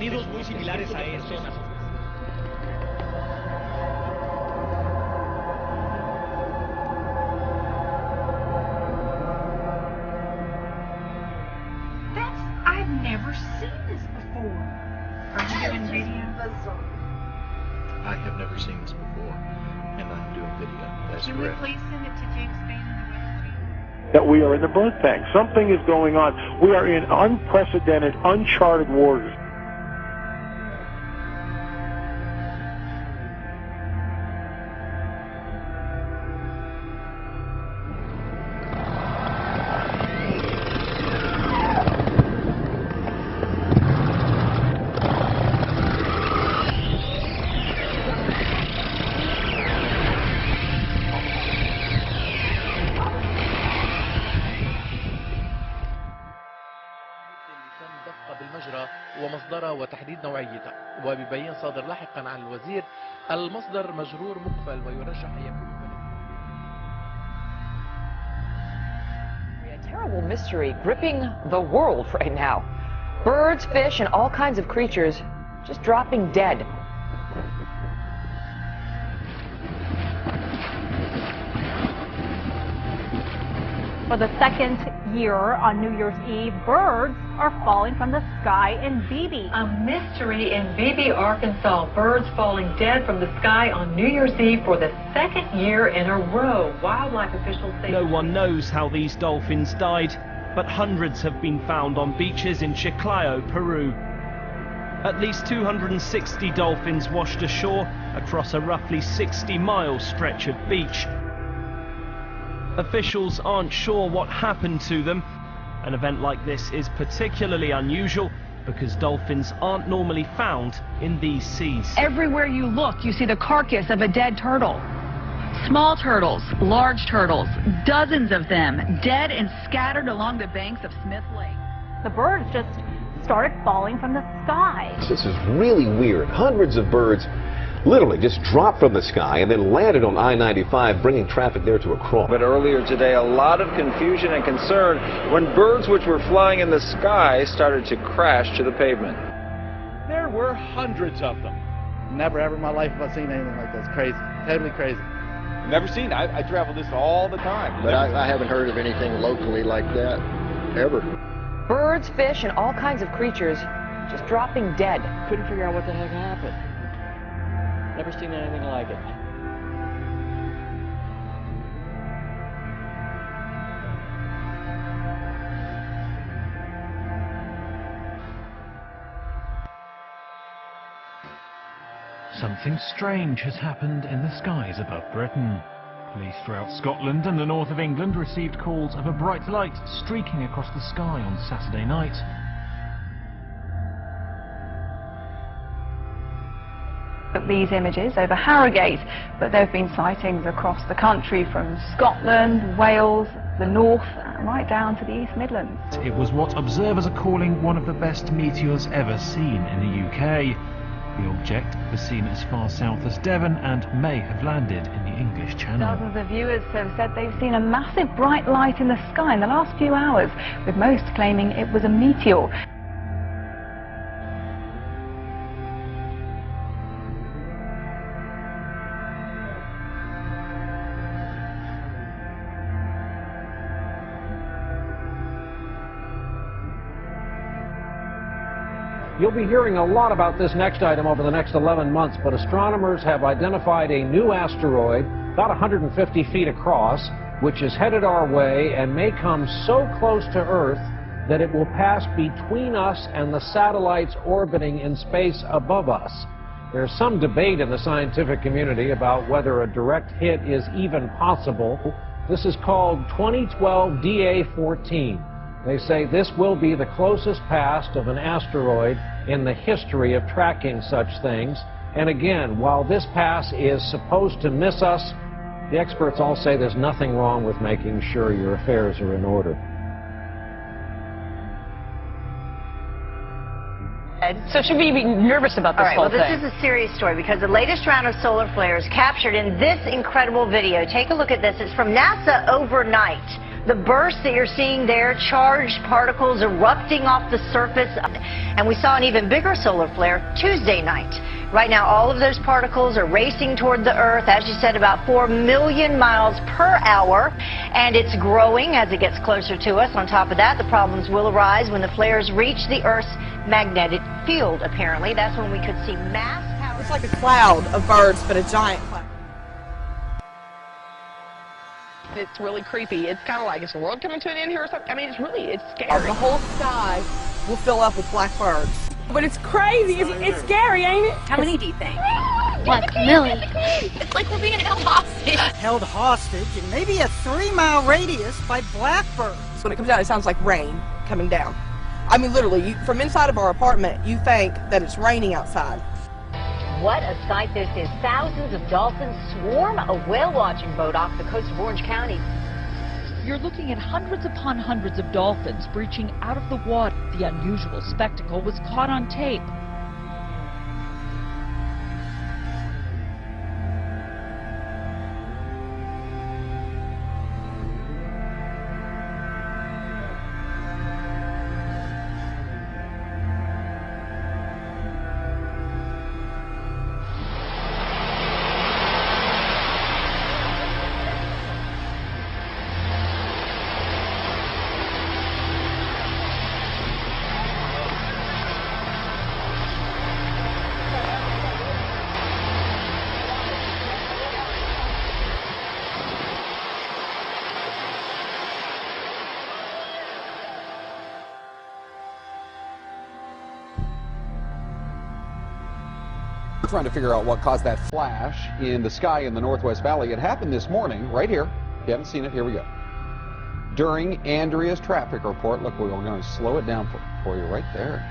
Sonidos muy similares a estos. I've never seen this before. Are you doing video? I have never seen this before, and I'm doing video. That's Can correct. we please send it to James Spann and the Weather Channel? That we are in the birth bank. Something is going on. We are in unprecedented, uncharted waters. بالمجرى ومصدرها وتحديد نوعيتها، وبيبين صادر لاحقا عن الوزير المصدر مجرور مقفل ويرجح أن يكون A terrible mystery gripping the world right now. Birds, fish, and all kinds of creatures just dropping dead. For the second year on New Year's Eve, birds are falling from the sky in Beebe. A mystery in Beebe, Arkansas. Birds falling dead from the sky on New Year's Eve for the second year in a row. Wildlife officials say no one knows how these dolphins died, but hundreds have been found on beaches in Chiclayo, Peru. At least 260 dolphins washed ashore across a roughly 60-mile stretch of beach. Officials aren't sure what happened to them. An event like this is particularly unusual because dolphins aren't normally found in these seas. Everywhere you look, you see the carcass of a dead turtle. Small turtles, large turtles, dozens of them, dead and scattered along the banks of Smith Lake. The birds just started falling from the sky. This is really weird. Hundreds of birds literally just dropped from the sky and then landed on I-95, bringing traffic there to a crawl. But earlier today, a lot of confusion and concern when birds which were flying in the sky started to crash to the pavement. There were hundreds of them. Never ever in my life have I seen anything like this. Crazy. Totally crazy. Never seen it. I travel this all the time. But I haven't heard of anything locally like that, ever. Birds, fish, and all kinds of creatures just dropping dead. Couldn't figure out what the heck happened. Never seen anything like it. Something strange has happened in the skies above Britain. Police throughout Scotland and the north of England received calls of a bright light streaking across the sky on Saturday night. These images over Harrogate, but there have been sightings across the country from Scotland, Wales, the north, right down to the East Midlands. It was what observers are calling one of the best meteors ever seen in the UK. The object was seen as far south as Devon and may have landed in the English Channel. Dozens of viewers have said they've seen a massive bright light in the sky in the last few hours, with most claiming it was a meteor. You'll be hearing a lot about this next item over the next 11 months, but astronomers have identified a new asteroid about 150 feet across, which is headed our way and may come so close to Earth that it will pass between us and the satellites orbiting in space above us. There's some debate in the scientific community about whether a direct hit is even possible. This is called 2012 DA-14. They say this will be the closest pass of an asteroid in the history of tracking such things. And again, while this pass is supposed to miss us, the experts all say there's nothing wrong with making sure your affairs are in order. So should we be nervous about this whole thing? Well, this is a serious story because the latest round of solar flares captured in this incredible video. Take a look at this. It's from NASA overnight. The burst that you're seeing there, charged particles erupting off the surface. And we saw an even bigger solar flare Tuesday night. Right now, all of those particles are racing toward the Earth, as you said, about 4 million miles per hour. And it's growing as it gets closer to us. On top of that, the problems will arise when the flares reach the Earth's magnetic field, apparently. That's when we could see mass power. It's like a cloud of birds, but a giant cloud. It's really creepy. It's kind of like, is the world coming to an end here or something? I mean, it's scary. The whole sky will fill up with black birds. But it's crazy. It's scary, ain't it? How many do you think? Like a million. It's like we're being held hostage. Held hostage in maybe a 3-mile radius by blackbirds. When it comes down, it sounds like rain coming down. I mean, literally, from inside of our apartment, you think that it's raining outside. What a sight this is. Thousands of dolphins swarm a whale-watching boat off the coast of Orange County. You're looking at hundreds upon hundreds of dolphins breaching out of the water. The unusual spectacle was caught on tape. Trying to figure out what caused that flash in the sky in the Northwest Valley. It happened this morning, right here. If you haven't seen it, here we go. During Andrea's traffic report, look, we're going to slow it down for you right there.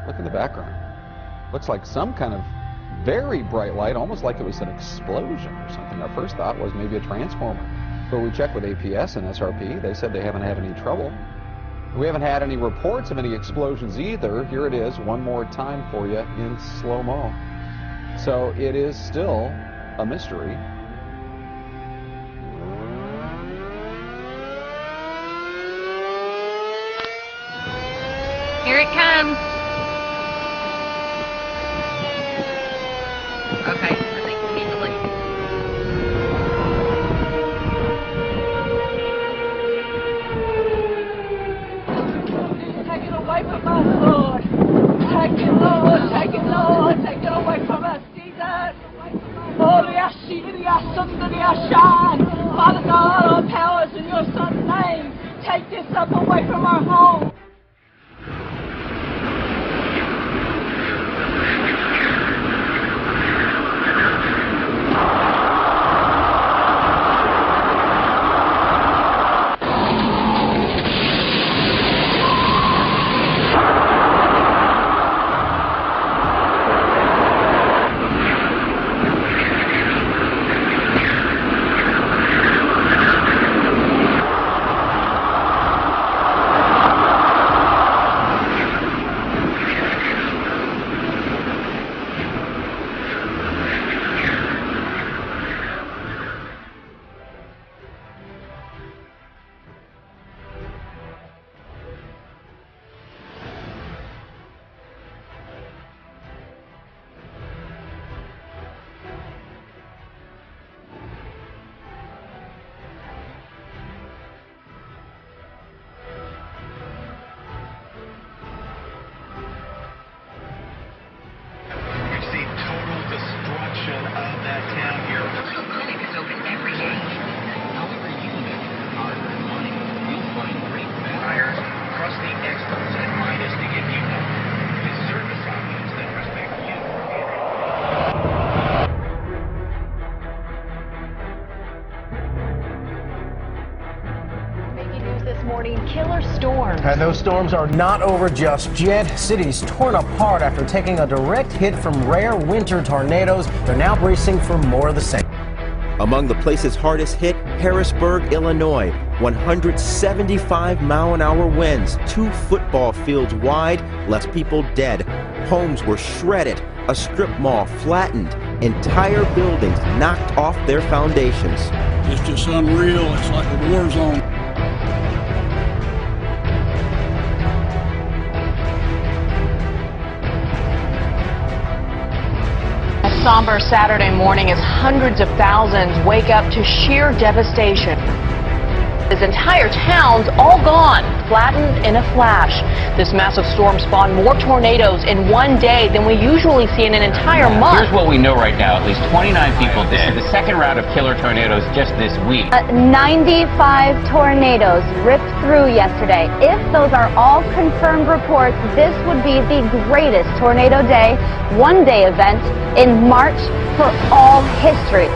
Look in the background. Looks like some kind of very bright light, almost like it was an explosion or something. Our first thought was maybe a transformer. But we checked with APS and SRP. They said they haven't had any trouble. We haven't had any reports of any explosions either. Here it is, one more time for you in slow-mo. So it is still a mystery. Here it comes. Okay, I think we need to leave. Take it away from us, Lord. Take it, Lord. Take it, Lord. Take it away from us, Jesus. Holy Ashiri, Asundari, Ashan. Father God, all powers in your Son's name. Take this up away from our home. And those storms are not over just yet. Cities torn apart after taking a direct hit from rare winter tornadoes. They're now bracing for more of the same. Among the places hardest hit, Harrisburg, Illinois. 175-mile-an-hour winds, 2 football fields wide, left people dead. Homes were shredded, a strip mall flattened, entire buildings knocked off their foundations. It's just unreal. It's like a war zone. A somber Saturday morning as hundreds of thousands wake up to sheer devastation. This entire town's all gone, flattened in a flash. This massive storm spawned more tornadoes in one day than we usually see in an entire month. Here's what we know right now. At least 29 people dead. This is the second round of killer tornadoes just this week. 95 tornadoes ripped through yesterday. If those are all confirmed reports, this would be the greatest tornado day, one-day event in March for all history.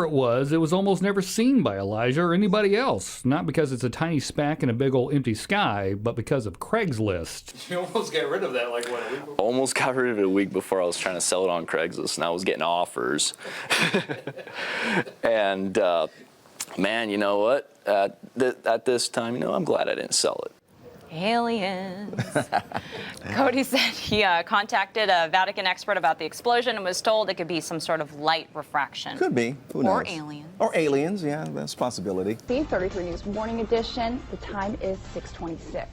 it was almost never seen by Elijah or anybody else. Not because it's a tiny speck in a big old empty sky, but because of Craigslist. You almost got rid of that like what, a week before? Almost got rid of it a week before. I was trying to sell it on Craigslist, and I was getting offers. And man, you know what? At this time, you know, I'm glad I didn't sell it. Aliens. Cody said he contacted a Vatican expert about the explosion and was told it could be some sort of light refraction. Could be. Who knows? Or aliens. Or aliens, yeah, that's a possibility. 33 News Morning Edition. The time is 6:26.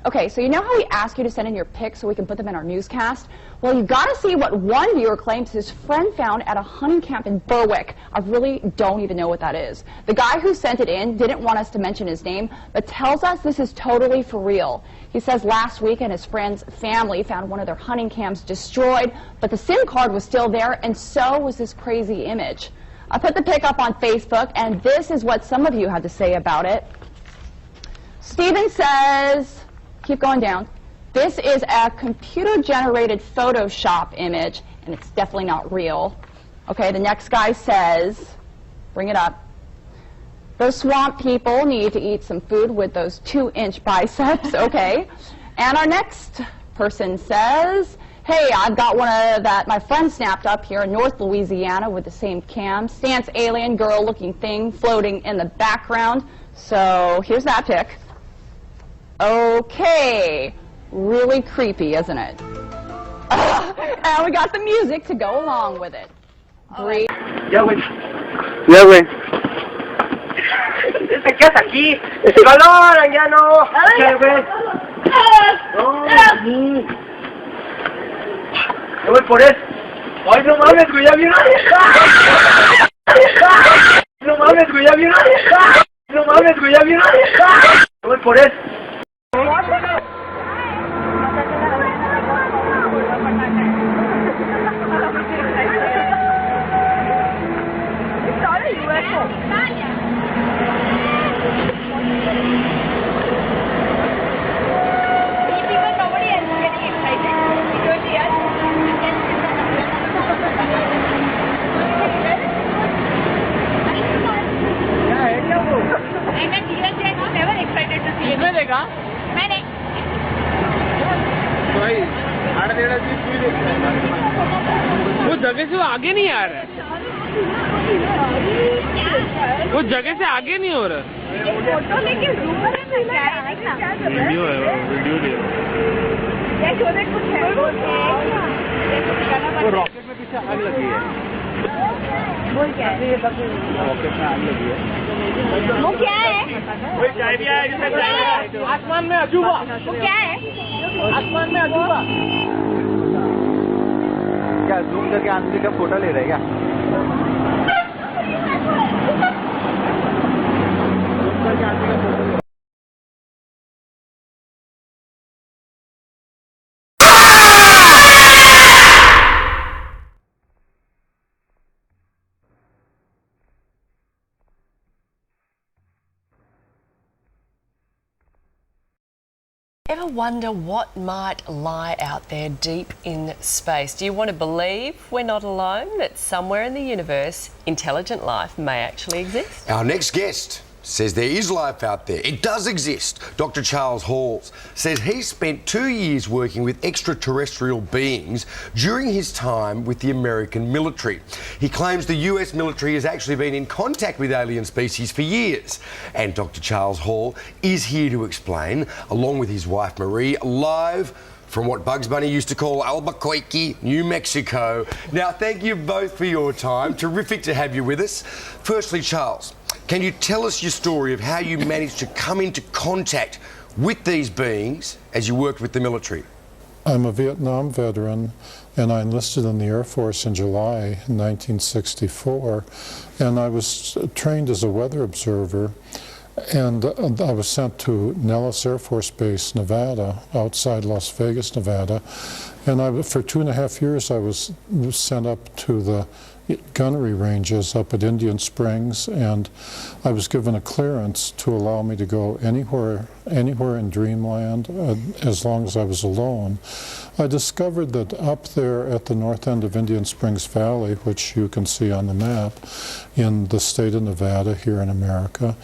Okay, so you know how we ask you to send in your pics so we can put them in our newscast? Well, you got to see what one viewer claims his friend found at a hunting camp in Berwick. I really don't even know what that is. The guy who sent it in didn't want us to mention his name, but tells us this is totally for real. He says last weekend his friend's family found one of their hunting camps destroyed, but the SIM card was still there, and so was this crazy image. I put the pic up on Facebook, and this is what some of you had to say about it. Steven says, keep going down, this is a computer-generated Photoshop image, and it's definitely not real. Okay, the next guy says, bring it up, those swamp people need to eat some food with those 2-inch biceps, okay. And our next person says, hey, I've got one that my friend snapped up here in North Louisiana with the same cam. Stance alien girl-looking thing floating in the background. So here's that pic. Okay, really creepy, isn't it? And we got the music to go along with it. Great. Ya, güey. Ya, güey. ¿Te quedas aquí? ¡Es calor, ya no! ¿Qué, güey? No, aquí. Yo voy por él. ¡Ay, no mames, güey! ¡Ya vieron! ¡No mames, güey! ¡Ya vieron! ¡No mames, güey! ¡Ya vieron! Yo voy por él. वो जगह से आगे नहीं आ रहा है वो जगह से आगे नहीं हो रहा वीडियो है वो रॉकेट में पीछे आग लगी है वो क्या है रॉकेट में आग लगी है वो क्या है आसमान में अजूबा वो क्या है आसमान में अजूबा क्या जूम करके आदमी का फोटो ले रहे क्या जूम करके आदमी का फोटो ले Ever wonder what might lie out there deep in space? Do you want to believe we're not alone, that somewhere in the universe intelligent life may actually exist? Our next guest says there is life out there. It does exist. Dr. Charles Hall says he spent 2 years working with extraterrestrial beings during his time with the American military. He claims the US military has actually been in contact with alien species for years. And Dr. Charles Hall is here to explain, along with his wife Marie, live from what Bugs Bunny used to call Albuquerque, New Mexico. Now, thank you both for your time. Terrific to have you with us. Firstly, Charles, can you tell us your story of how you managed to come into contact with these beings as you worked with the military? I'm a Vietnam veteran, and I enlisted in the Air Force in July 1964, and I was trained as a weather observer, and I was sent to Nellis Air Force Base, Nevada, outside Las Vegas, Nevada, and for 2.5 years I was sent up to the gunnery ranges up at Indian Springs, and I was given a clearance to allow me to go anywhere in Dreamland as long as I was alone. I discovered that up there at the north end of Indian Springs Valley, which you can see on the map in the state of Nevada here in America,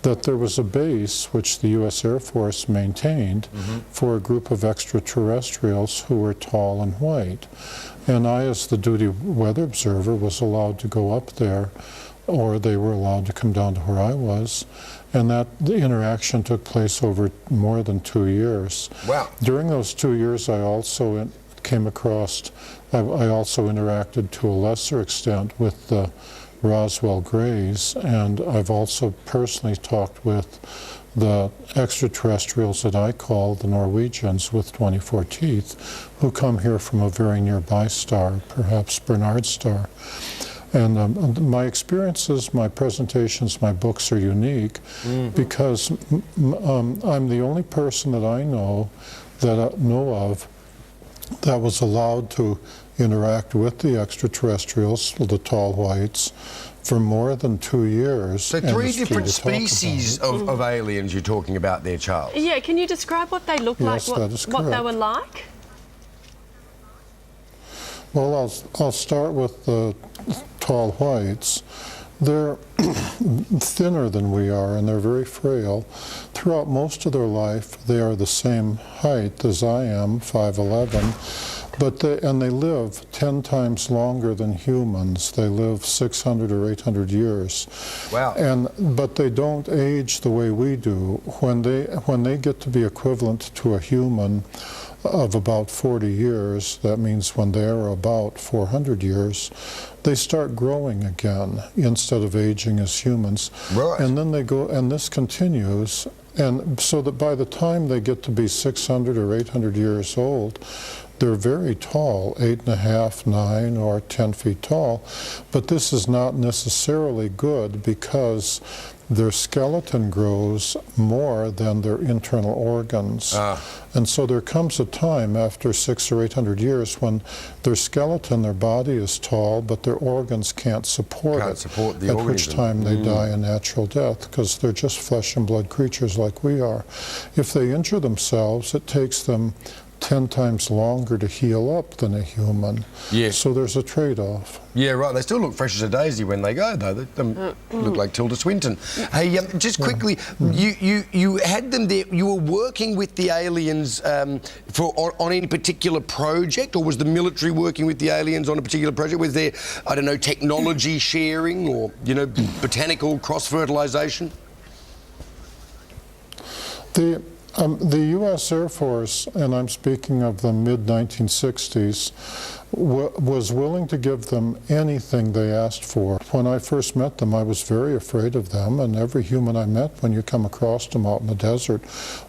that there was a base which the U.S. Air Force maintained for a group of extraterrestrials who were tall and white. And I, as the duty weather observer, was allowed to go up there, or they were allowed to come down to where I was. And the interaction took place over more than 2 years. Wow. During those 2 years, I also came across, I also interacted to a lesser extent with the Roswell Greys, and I've also personally talked with the extraterrestrials that I call the Norwegians with 24 teeth, who come here from a very nearby star, perhaps Bernard star. And my experiences, my presentations, my books are unique because I'm the only person that I know of that was allowed to interact with the extraterrestrials, the tall whites, for more than 2 years. So 3 different species of aliens you're talking about there, Charles? Yeah, can you describe what they look like, what they were like? Well, I'll start with the tall whites. They're thinner than we are, and they're very frail. Throughout most of their life, they are the same height as I am, 5'11", but they live 10 times longer than humans. They live 600 or 800 years. Wow. But they don't age the way we do. When they get to be equivalent to a human of about 40 years, that means when they're about 400 years, they start growing again instead of aging as humans. Right. And then they go, and this continues, and so that by the time they get to be 600 or 800 years old, they're very tall, 8.5, 9, or 10 feet tall. But this is not necessarily good because their skeleton grows more than their internal organs. And so there comes a time after 600 or 800 years when their skeleton, their body is tall, but their organs can't support it. At which time they die a natural death, because they're just flesh and blood creatures like we are. If they injure themselves, it takes them 10 times longer to heal up than a human. Yeah. So there's a trade-off. Yeah, right. They still look fresh as a daisy when they go, though. They look like Tilda Swinton. Hey, just quickly, you had them there. You were working with the aliens on any particular project, or was the military working with the aliens on a particular project? Was there, I don't know, technology sharing or, botanical cross-fertilisation? The U.S. Air Force, and I'm speaking of the mid-1960s, was willing to give them anything they asked for. When I first met them, I was very afraid of them, and every human I met when you come across them out in the desert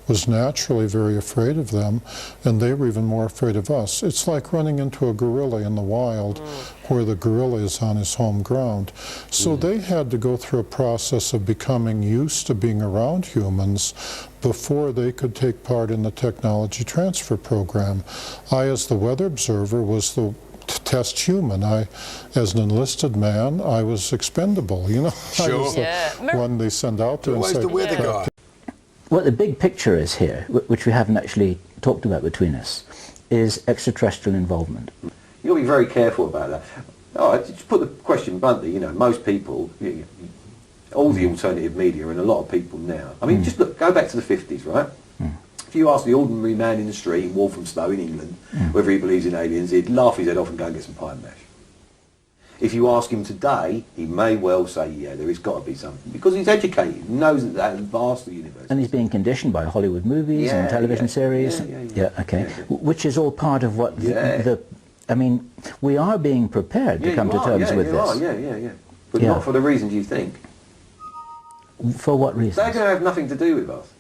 was naturally very afraid of them, and they were even more afraid of us. It's like running into a gorilla in the wild where the gorilla is on his home ground. So they had to go through a process of becoming used to being around humans before they could take part in the technology transfer program. I, as the weather observer, was the test human. As an enlisted man, I was expendable, I was the one they send out to. Always the weather guy. What the big picture is here, which we haven't actually talked about between us, is extraterrestrial involvement. You've got to be very careful about that. Just put the question bluntly, most people, all the alternative media and a lot of people now, I mean, just look, go back to the 50s, right? If you ask the ordinary man in the street in Walthamstow in England whether he believes in aliens, he'd laugh his head off and go and get some pie and mash. If you ask him today, he may well say, yeah, there has got to be something, because he's educated, he knows that vast the universe. And he's being conditioned by Hollywood movies and television series. Okay. Which is all part of what I mean, we are being prepared to come to terms with this. But not for the reasons you think. For what reasons? They're going to have nothing to do with us.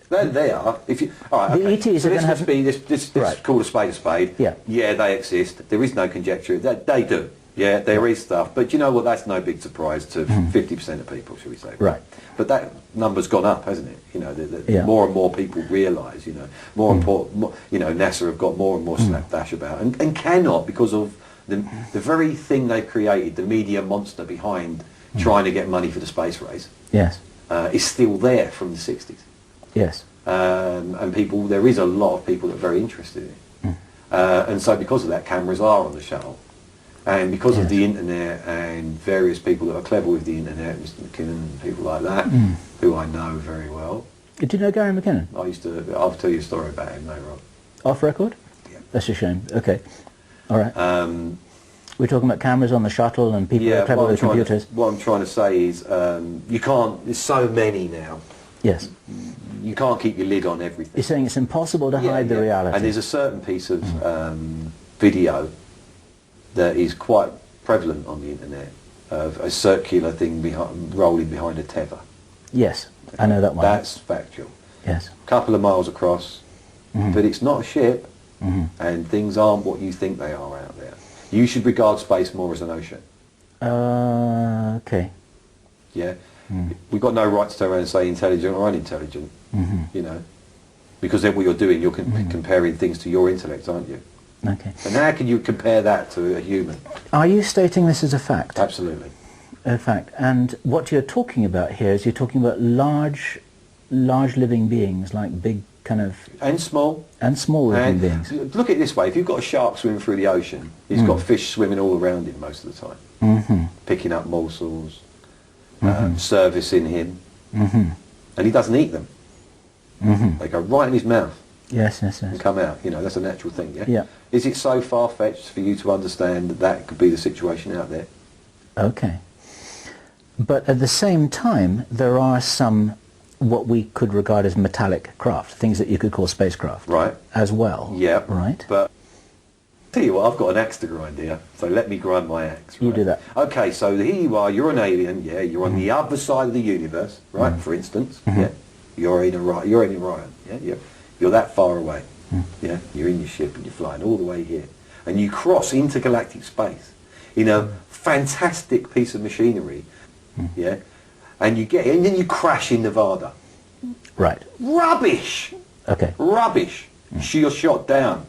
They are. If you, the ETs are going to have... Let's call a spade a spade. Yeah, they exist. There is no conjecture. They do. Yeah, there is stuff. But you know what? That's no big surprise to 50% of people, shall we say. Right. But that number's gone up, hasn't it? More and more people realise, more important, NASA have got more and more slapdash about, and cannot, because of The very thing they've created, the media monster behind trying to get money for the space race, Yes. is still there from the 60s. Yes. And people, there is a lot of people that are very interested in it. And so because of that, cameras are on the shuttle. And because of the internet and various people that are clever with the internet, Mr. McKinnon and people like that, who I know very well. Did you know Gary McKinnon? I'll tell you a story about him later on. Off record? Yeah. That's a shame. Okay. All right. We're talking about cameras on the shuttle and people are clever with computers. What I'm trying to say is, you can't, there's so many now. Yes. You can't keep your lid on everything. You're saying it's impossible to hide the reality. And there's a certain piece of video that is quite prevalent on the internet of a circular thing rolling behind a tether. Yes, I know that one. That's factual. Yes. A couple of miles across, but it's not a ship, and things aren't what you think they are out there. You should regard space more as an ocean. Okay. Yeah. We've got no right to turn around and say intelligent or unintelligent, you know, because then what you're doing, you're comparing things to your intellect, aren't you? Okay. And how can you compare that to a human? Are you stating this as a fact? Absolutely. A fact. And what you're talking about here is you're talking about large living beings, like big kind of... And small. And small living beings. Look at it this way, if you've got a shark swimming through the ocean, he's got fish swimming all around him most of the time, picking up morsels, servicing him, and he doesn't eat them. They go right in his mouth. Yes, yes, yes. And come out. You know, that's a natural thing, yeah? Yeah. Is it so far-fetched for you to understand that that could be the situation out there? Okay. But at the same time, there are some what we could regard as metallic craft, things that you could call spacecraft. Right. As well. Yeah. Right. But tell you what, I've got an axe to grind here, so let me grind my axe. Right? You do that. Okay, so here you are, you're an alien, yeah, you're on the other side of the universe, right, for instance, yeah, you're in Orion, yeah, you're that far away, yeah, you're in your ship and you're flying all the way here, and you cross intergalactic space in a fantastic piece of machinery, yeah, and then you crash in Nevada. Right. Rubbish! Okay. Rubbish! You're shot down.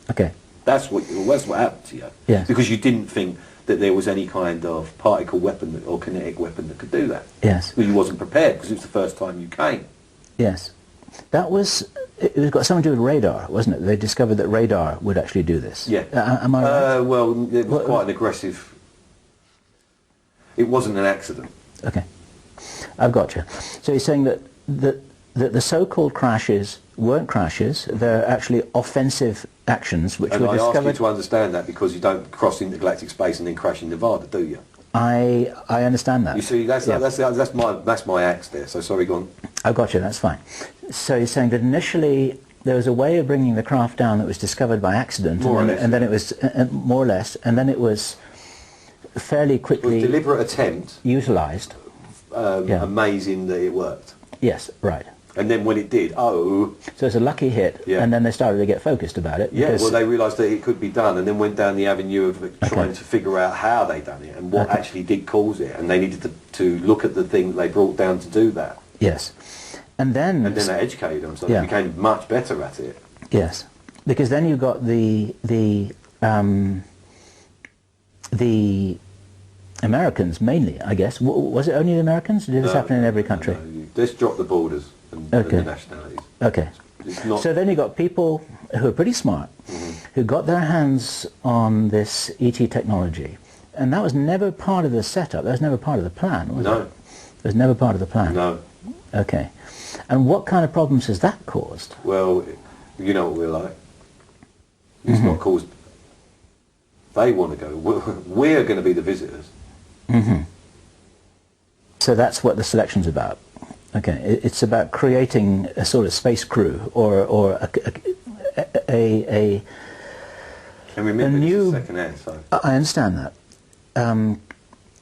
Okay. That's what happened to you. Yes. Because you didn't think that there was any kind of particle weapon or kinetic weapon that could do that. Yes. Well, you wasn't prepared because it was the first time you came. Yes. That was, it was got something to do with radar, wasn't it? They discovered that radar would actually do this. Yeah. Am I right? Well, it was quite an aggressive... It wasn't an accident. Okay. I've got you. So you're saying that the so-called crashes weren't crashes, they're actually offensive actions which were discovered... I ask you to understand that because you don't cross intergalactic space and then crash in Nevada, do you? I understand that. You see, that's my axe there, so sorry, go on. I've got you, that's fine. So you're saying that initially there was a way of bringing the craft down that was discovered by accident, and then it was, more or less, and then it was fairly quickly... It was a deliberate attempt. Utilised. Amazing that it worked. Yes, right. And then when it did, so it's a lucky hit, and then they started to get focused about it. Yeah, well, they realised that it could be done, and then went down the avenue of trying to figure out how they done it and what actually did cause it, and they needed to look at the thing they brought down to do that. Yes, and then they educated them, so they became much better at it. Yes, because then you got the Americans mainly, I guess. Was it only the Americans? Did this happen in every country? No, let's drop the borders and the nationalities. Okay. So then you got people who are pretty smart, who got their hands on this ET technology, and that was never part of the setup. That was never part of the plan, was it? No. It was never part of the plan. No. Okay. And what kind of problems has that caused? Well, you know what we're like. It's not caused... They want to go. We're going to be the visitors. So that's what the selection's about. Okay, it's about creating a sort of space crew or a and remember, new... it's second hand, so... I understand that.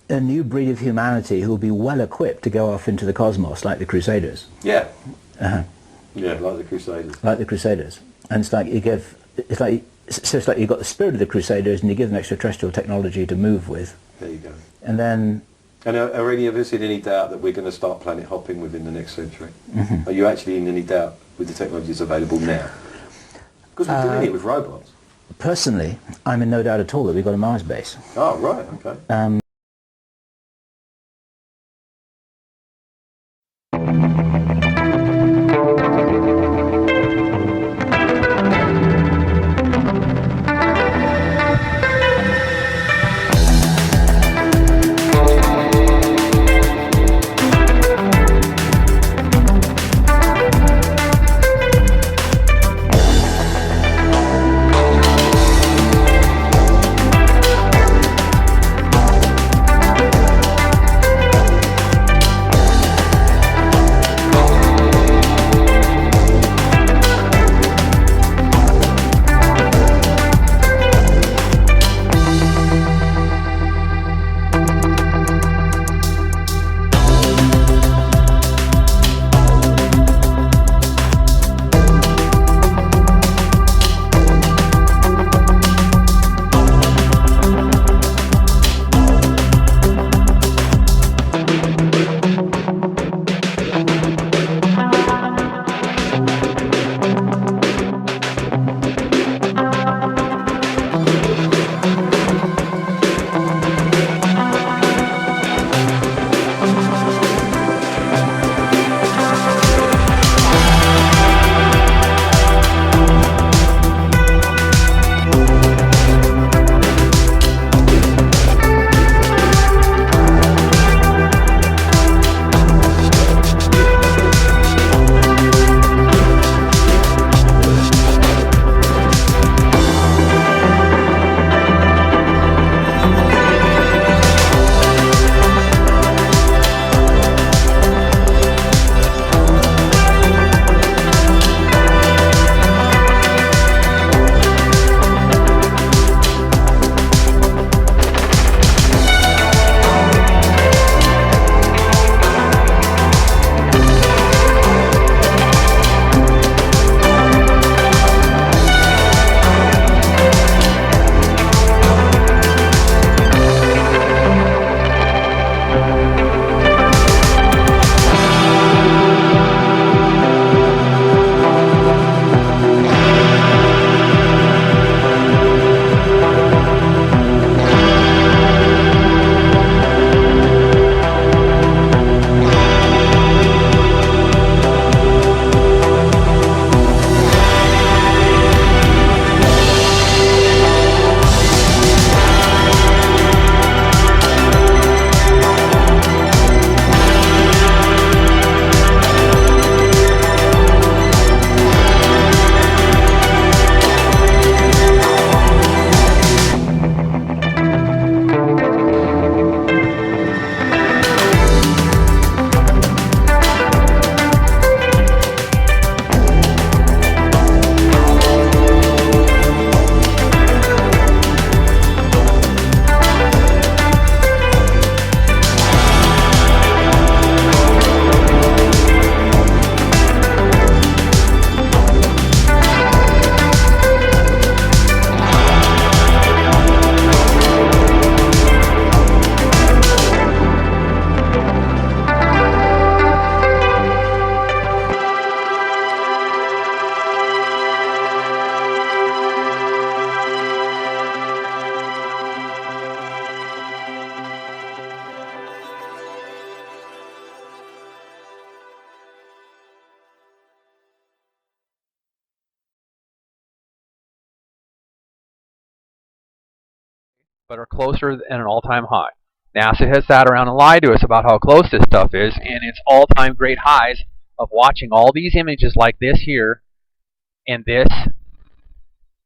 A new breed of humanity who will be well equipped to go off into the cosmos like the Crusaders. Yeah. Yeah, like the Crusaders. Like the Crusaders. And it's like you give... It's like you've got the spirit of the Crusaders and you give them extraterrestrial technology to move with. There you go. And then... And are any of us in any doubt that we're going to start planet hopping within the next century? Are you actually in any doubt with the technologies available now? Because we're doing it with robots. personally, I'm in no doubt at all that we've got a Mars base. Oh, right, okay. but are closer than an all-time high. NASA has sat around and lied to us about how close this stuff is, and it's all-time great highs of watching all these images like this here and this,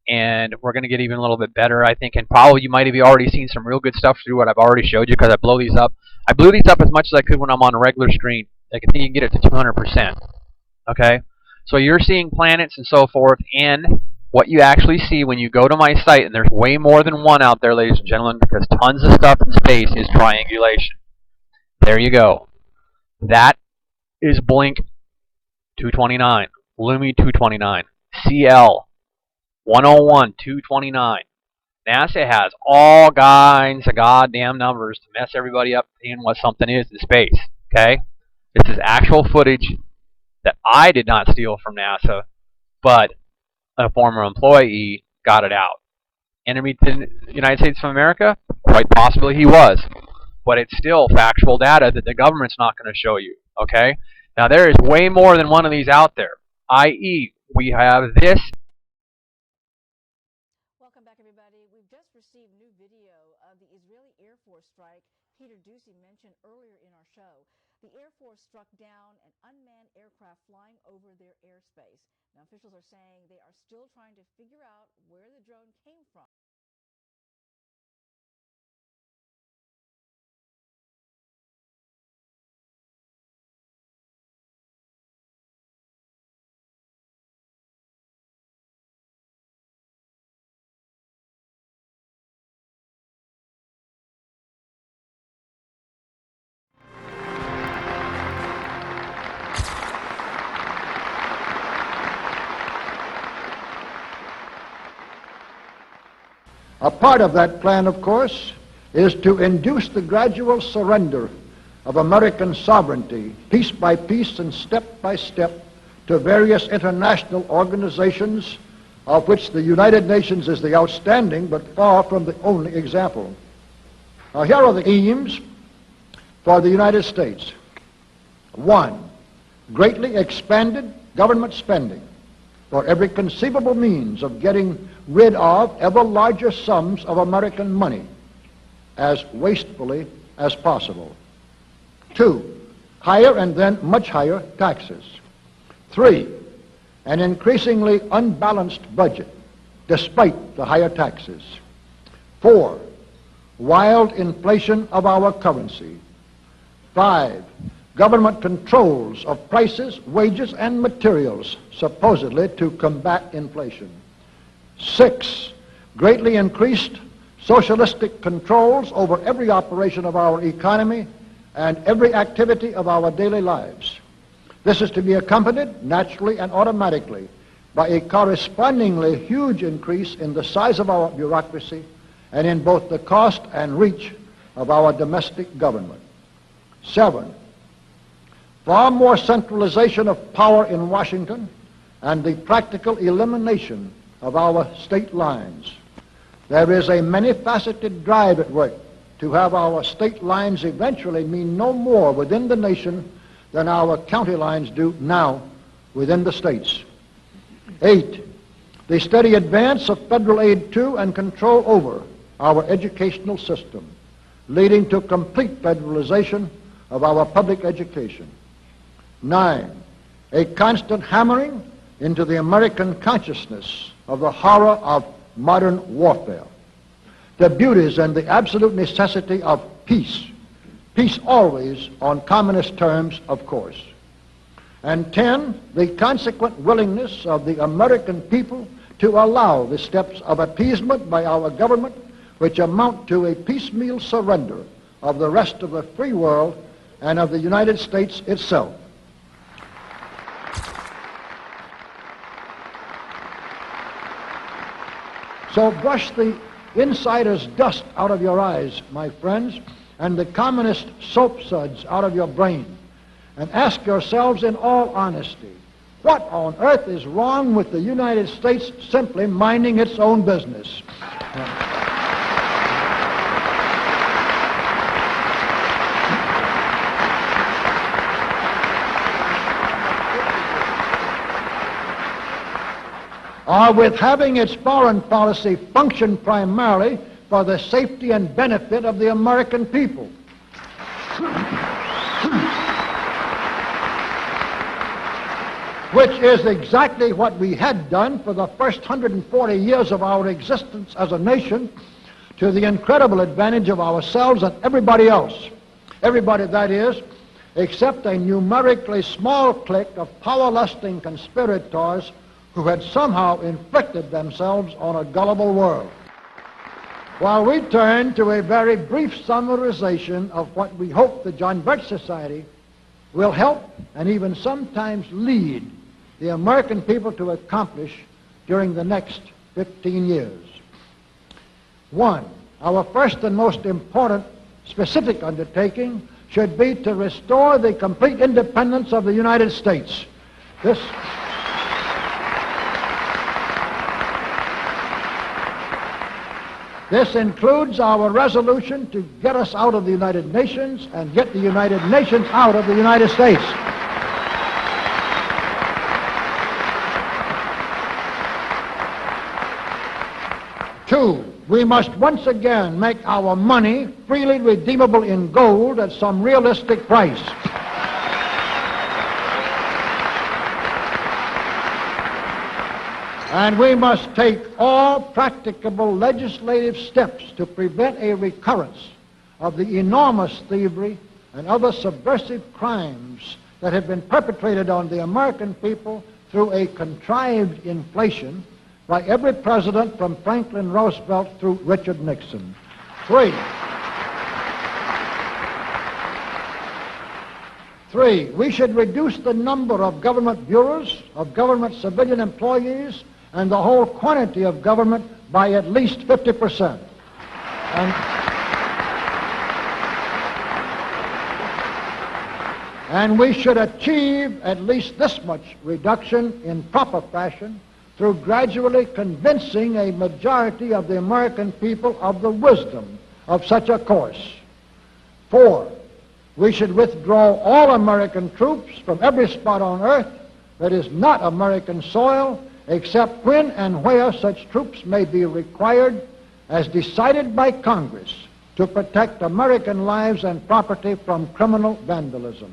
and we're going to get even a little bit better, I think, and probably you might have already seen some real good stuff through what I've already showed you because I blow these up. I blew these up as much as I could when I'm on a regular screen. I think you can get it to 200%. Okay? So you're seeing planets and so forth, and what you actually see when you go to my site, and there's way more than one out there, ladies and gentlemen, because tons of stuff in space is triangulation. There you go. That is Blink 229, Lumi 229, CL 101 229. NASA has all kinds of goddamn numbers to mess everybody up in what something is in space. Okay? This is actual footage that I did not steal from NASA, but a former employee got it out. enemy to the United States of America? Quite possibly he was. But it's still factual data that the government's not going to show you, okay? Now, there is way more than one of these out there, i.e., we have this. Welcome back, everybody. We've just received new video of the Israeli Air Force strike Peter Ducey mentioned earlier in our show. The Air Force struck down an unmanned aircraft flying over their airspace. Now, officials are saying they are still trying to figure out where the drone came from. A part of that plan, of course, is to induce the gradual surrender of American sovereignty, piece by piece and step by step, to various international organizations, of which the United Nations is the outstanding but far from the only example. Now, here are the aims for the United States. 1, greatly expanded government spending for every conceivable means of getting rid of ever larger sums of American money as wastefully as possible. 2, higher and then much higher taxes. 3, an increasingly unbalanced budget despite the higher taxes. 4, wild inflation of our currency. 5, government controls of prices, wages, and materials, supposedly to combat inflation. 6, greatly increased socialistic controls over every operation of our economy and every activity of our daily lives. This is to be accompanied, naturally and automatically, by a correspondingly huge increase in the size of our bureaucracy and in both the cost and reach of our domestic government. 7, far more centralization of power in Washington and the practical elimination of our state lines. There is a many-faceted drive at work to have our state lines eventually mean no more within the nation than our county lines do now within the states. 8, the steady advance of federal aid to and control over our educational system, leading to complete federalization of our public education. 9, a constant hammering into the American consciousness of the horror of modern warfare, the beauties and the absolute necessity of peace, peace always on communist terms, of course. And 10, the consequent willingness of the American people to allow the steps of appeasement by our government which amount to a piecemeal surrender of the rest of the free world and of the United States itself. So brush the insider's dust out of your eyes, my friends, and the communist soap suds out of your brain, and ask yourselves in all honesty, what on earth is wrong with the United States simply minding its own business? Or with having its foreign policy function primarily for the safety and benefit of the American people. Which is exactly what we had done for the first 140 years of our existence as a nation, to the incredible advantage of ourselves and everybody else. Everybody, that is, except a numerically small clique of power-lusting conspirators who had somehow inflicted themselves on a gullible world. While we turn to a very brief summarization of what we hope the John Birch Society will help and even sometimes lead the American people to accomplish during the next 15 years. 1, our first and most important specific undertaking should be to restore the complete independence of the United States. This includes our resolution to get us out of the United Nations and get the United Nations out of the United States. Two, we must once again make our money freely redeemable in gold at some realistic price. And we must take all practicable legislative steps to prevent a recurrence of the enormous thievery and other subversive crimes that have been perpetrated on the American people through a contrived inflation by every president from Franklin Roosevelt through Richard Nixon. Three, we should reduce the number of government bureaus, of government civilian employees, and the whole quantity of government by at least 50%. And we should achieve at least this much reduction in proper fashion through gradually convincing a majority of the American people of the wisdom of such a course. Four, we should withdraw all American troops from every spot on earth that is not American soil, except when and where such troops may be required as decided by Congress to protect American lives and property from criminal vandalism.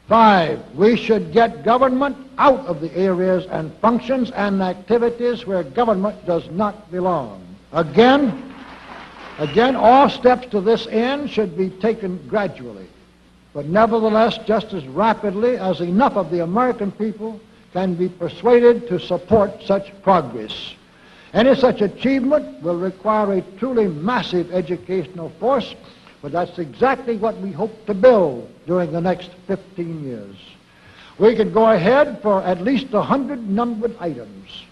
Five, we should get government out of the areas and functions and activities where government does not belong. Again, all steps to this end should be taken gradually, but nevertheless just as rapidly as enough of the American people can be persuaded to support such progress. Any such achievement will require a truly massive educational force, but that's exactly what we hope to build during the next 15 years. We could go ahead for at least 100 numbered items,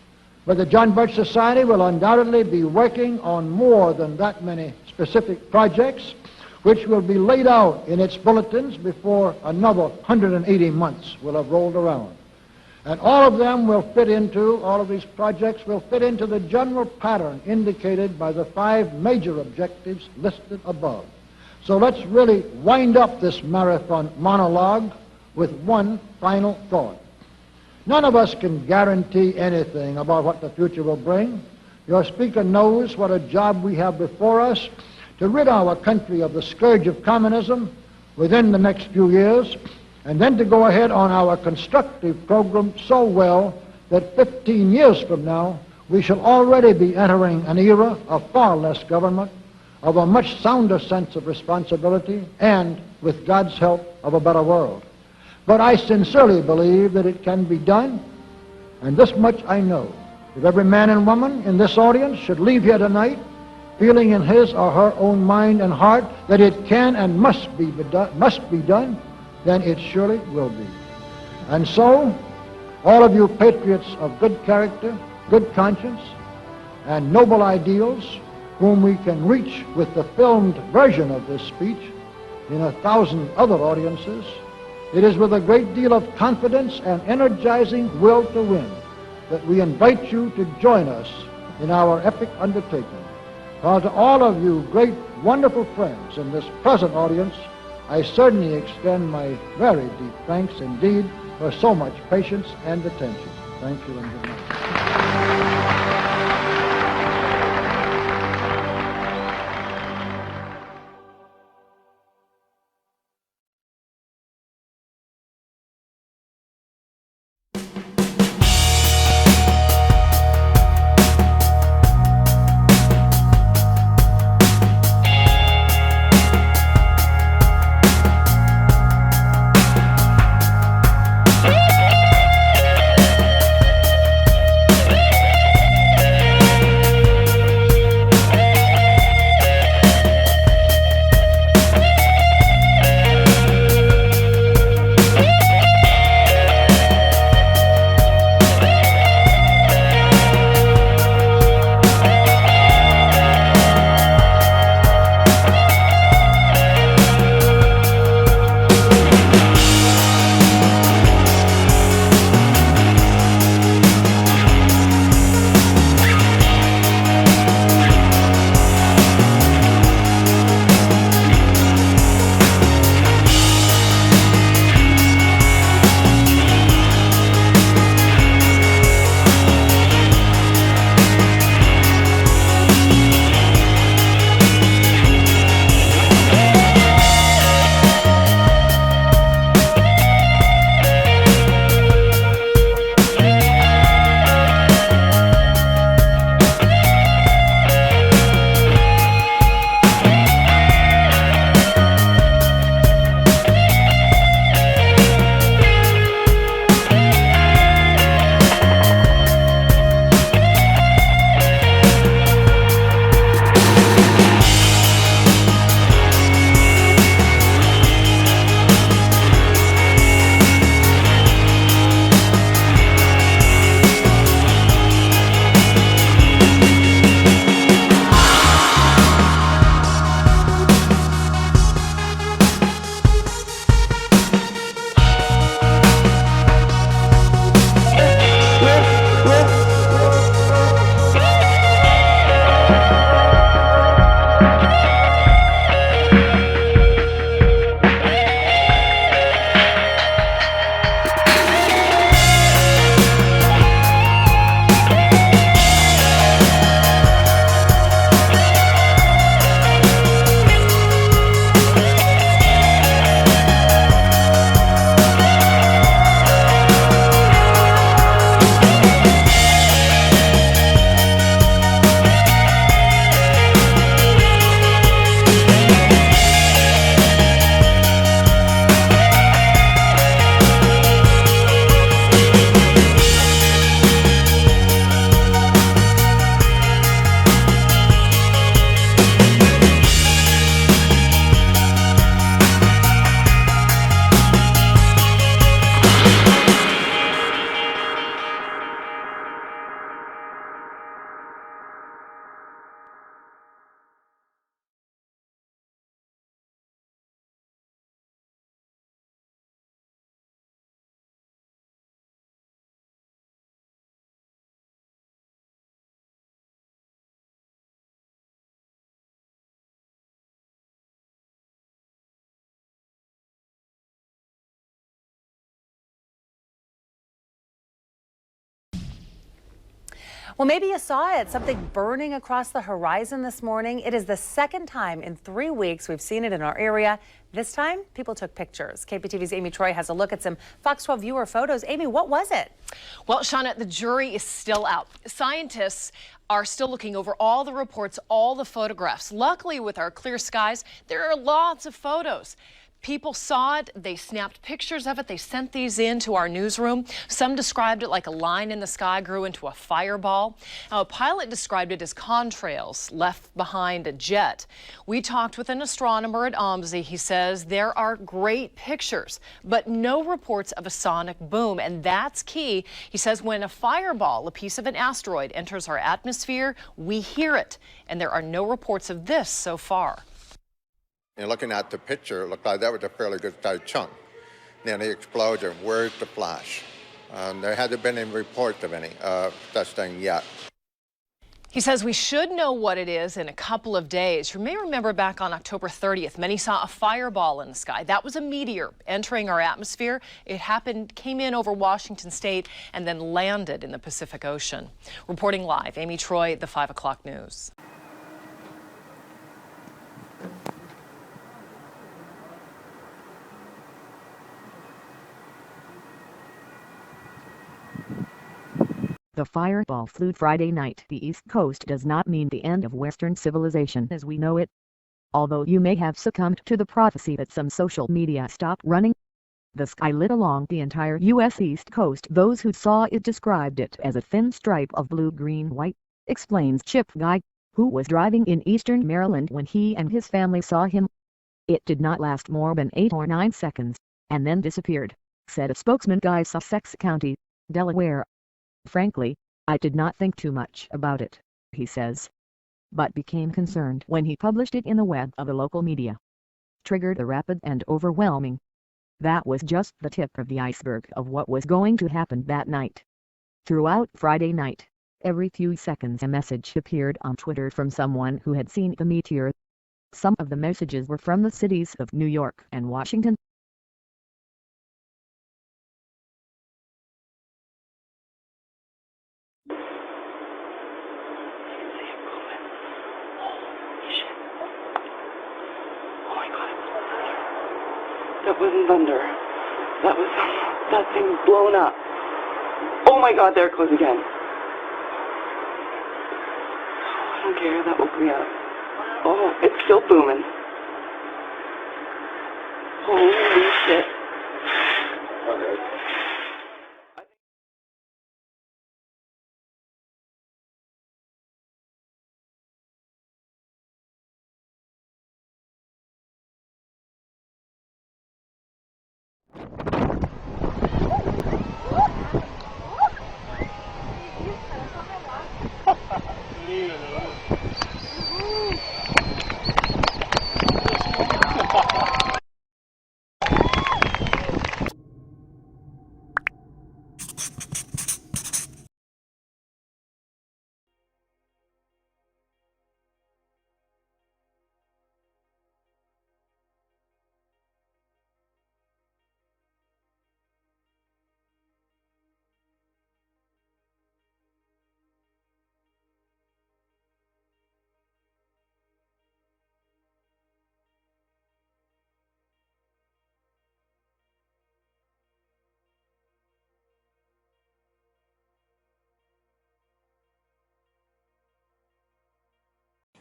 but the John Birch Society will undoubtedly be working on more than that many specific projects, which will be laid out in its bulletins before another 180 months will have rolled around. And all of these projects will fit into the general pattern indicated by the 5 major objectives listed above. So let's really wind up this marathon monologue with one final thought. None of us can guarantee anything about what the future will bring. Your speaker knows what a job we have before us to rid our country of the scourge of communism within the next few years, and then to go ahead on our constructive program so well that 15 years from now we shall already be entering an era of far less government, of a much sounder sense of responsibility, and, with God's help, of a better world. But I sincerely believe that it can be done, and this much I know. If every man and woman in this audience should leave here tonight feeling in his or her own mind and heart that it can and must be done, then it surely will be. And so, all of you patriots of good character, good conscience, and noble ideals, whom we can reach with the filmed version of this speech in 1,000 other audiences, it is with a great deal of confidence and energizing will to win that we invite you to join us in our epic undertaking. For to all of you great, wonderful friends in this present audience, I certainly extend my very deep thanks indeed for so much patience and attention. Thank you and good night. Well, maybe you saw it, something burning across the horizon this morning. It is the second time in 3 weeks we've seen it in our area. This time, people took pictures. KPTV's Amy Troy has a look at some Fox 12 viewer photos. Amy, what was it? Well, Shauna, the jury is still out. Scientists are still looking over all the reports, all the photographs. Luckily, with our clear skies, there are lots of photos. People saw it, they snapped pictures of it, they sent these in to our newsroom. Some described it like a line in the sky grew into a fireball. Now, a pilot described it as contrails left behind a jet. We talked with an astronomer at OMSI. He says there are great pictures, but no reports of a sonic boom, and that's key. He says when a fireball, a piece of an asteroid, enters our atmosphere, we hear it, and there are no reports of this so far. And looking at the picture, it looked like that was a fairly good sized chunk. Then the explosion, where's the flash? There hasn't been any reports of any such thing yet. He says we should know what it is in a couple of days. You may remember back on October 30th, many saw a fireball in the sky. That was a meteor entering our atmosphere. It came in over Washington State and then landed in the Pacific Ocean. Reporting live, Amy Troy, the 5 o'clock news. The fireball flew Friday night. The East Coast does not mean the end of Western civilization as we know it. Although you may have succumbed to the prophecy that some social media stopped running. The sky lit along the entire U.S. East Coast. Those who saw it described it as a thin stripe of blue-green-white, explains Chip Guy, who was driving in eastern Maryland when he and his family saw him. It did not last more than 8 or 9 seconds, and then disappeared, said a spokesman. Guy, Sussex County, Delaware. Frankly, I did not think too much about it, he says, but became concerned when he published it in the web of the local media. Triggered a rapid and overwhelming. That was just the tip of the iceberg of what was going to happen that night. Throughout Friday night, every few seconds a message appeared on Twitter from someone who had seen the meteor. Some of the messages were from the cities of New York and Washington. That wasn't thunder. That was that thing blown up. Oh my God, there it goes again. I don't care, that woke me up. Oh, it's still booming. Holy shit.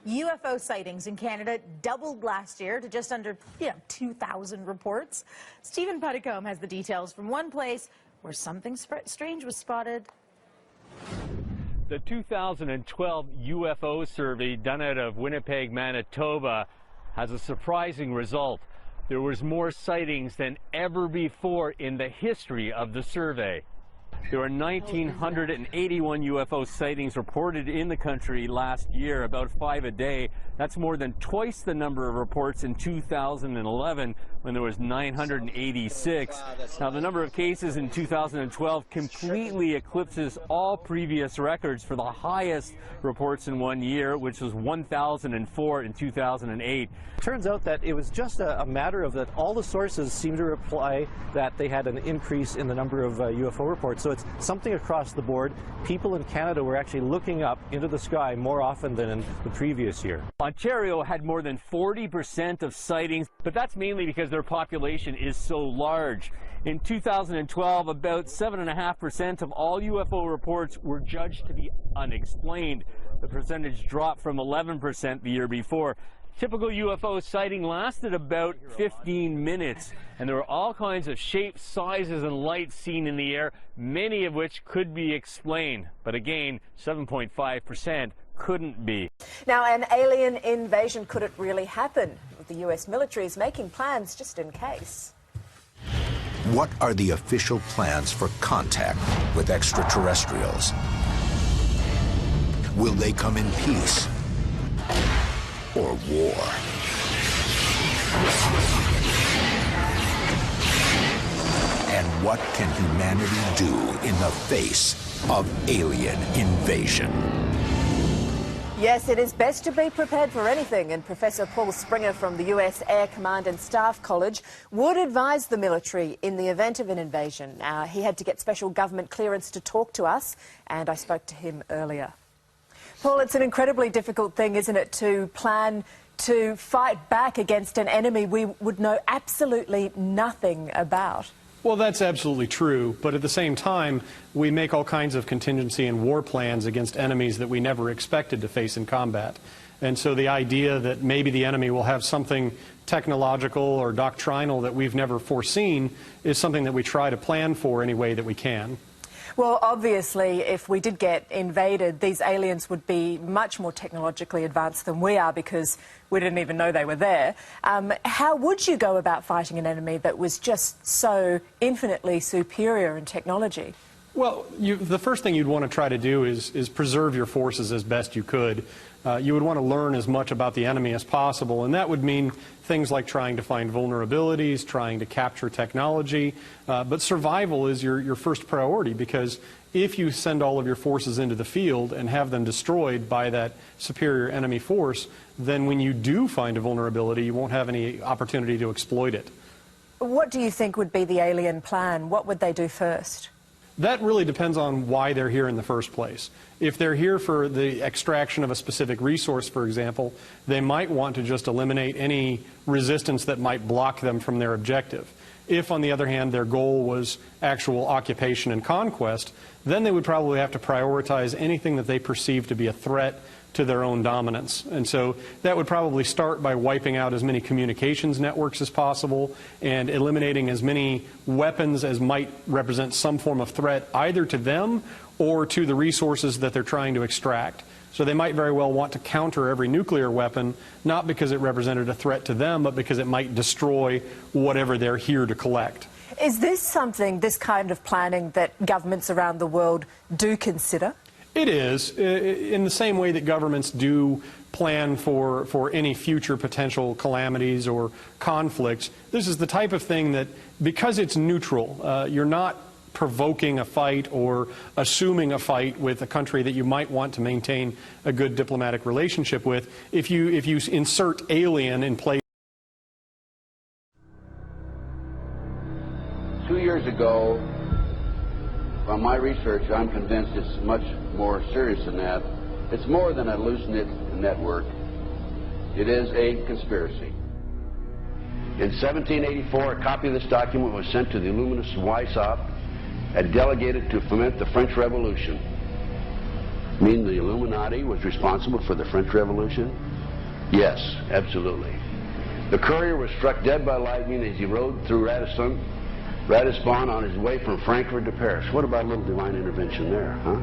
UFO sightings in Canada doubled last year to just under 2,000 reports. Stephen Putticombe has the details from one place where something strange was spotted. The 2012 UFO survey done out of Winnipeg, Manitoba has a surprising result. There was more sightings than ever before in the history of the survey. There were 1,981 UFO sightings reported in the country last year, about 5 a day. That's more than twice the number of reports in 2011 when there was 986. Now, the number of cases in 2012 completely eclipses all previous records for the highest reports in 1 year, which was 1,004 in 2008. Turns out that it was just a matter of that all the sources seem to reply that they had an increase in the number of UFO reports. So it's something across the board. People in Canada were actually looking up into the sky more often than in the previous year. Ontario had more than 40% of sightings, but that's mainly because their population is so large. In 2012, about 7.5% of all UFO reports were judged to be unexplained. The percentage dropped from 11% the year before. Typical UFO sighting lasted about 15 minutes, and there were all kinds of shapes, sizes, and lights seen in the air, many of which could be explained. But again, 7.5% couldn't be. Now, an alien invasion, could it really happen? The US military is making plans just in case. What are the official plans for contact with extraterrestrials? Will they come in peace or war? And what can humanity do in the face of alien invasion? Yes, it is best to be prepared for anything, and Professor Paul Springer from the US Air Command and Staff College would advise the military in the event of an invasion. He had to get special government clearance to talk to us, and I spoke to him earlier. Paul, it's an incredibly difficult thing, isn't it, to plan to fight back against an enemy we would know absolutely nothing about? Well, that's absolutely true, but at the same time, we make all kinds of contingency and war plans against enemies that we never expected to face in combat. And so the idea that maybe the enemy will have something technological or doctrinal that we've never foreseen is something that we try to plan for any way that we can. Well, obviously, if we did get invaded, these aliens would be much more technologically advanced than we are because we didn't even know they were there. How would you go about fighting an enemy that was just so infinitely superior in technology? Well, the first thing you'd want to try to do is preserve your forces as best you could. You would want to learn as much about the enemy as possible, and that would mean things like trying to find vulnerabilities, trying to capture technology. But survival is your first priority, because if you send all of your forces into the field and have them destroyed by that superior enemy force, then when you do find a vulnerability, you won't have any opportunity to exploit it. What do you think would be the alien plan? What would they do first? That really depends on why they're here in the first place. If they're here for the extraction of a specific resource, for example, they might want to just eliminate any resistance that might block them from their objective. If, on the other hand, their goal was actual occupation and conquest, then they would probably have to prioritize anything that they perceive to be a threat to their own dominance. And so that would probably start by wiping out as many communications networks as possible and eliminating as many weapons as might represent some form of threat either to them or to the resources that they're trying to extract. So they might very well want to counter every nuclear weapon, not because it represented a threat to them, but because it might destroy whatever they're here to collect. Is this something, this kind of planning, that governments around the world do consider? It is, in the same way that governments do plan for any future potential calamities or conflicts. This is the type of thing that, because it's neutral, you're not provoking a fight or assuming a fight with a country that you might want to maintain a good diplomatic relationship with. If you insert alien in place. 2 years ago, from my research, I'm convinced it's much more serious than that. It's more than a loose-knit network. It is a conspiracy. In 1784, a copy of this document was sent to the illuminist Weishaupt and delegated to foment the French Revolution. I mean, the Illuminati was responsible for the French Revolution. Yes, absolutely. The courier was struck dead by lightning as he rode through Ratisbon on his way from Frankfurt to Paris. What about a little divine intervention there, huh?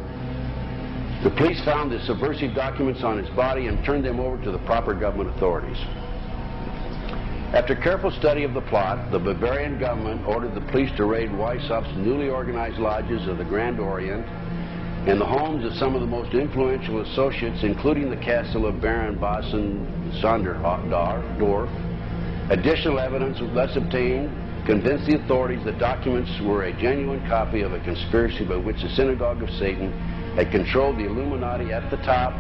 The police found the subversive documents on his body and turned them over to the proper government authorities. After careful study of the plot, the Bavarian government ordered the police to raid Weissaup's newly organized lodges of the Grand Orient and the homes of some of the most influential associates, including the castle of Baron Bassen-Sonderdorf. Additional evidence was thus obtained convinced the authorities that documents were a genuine copy of a conspiracy by which the Synagogue of Satan had controlled the Illuminati at the top,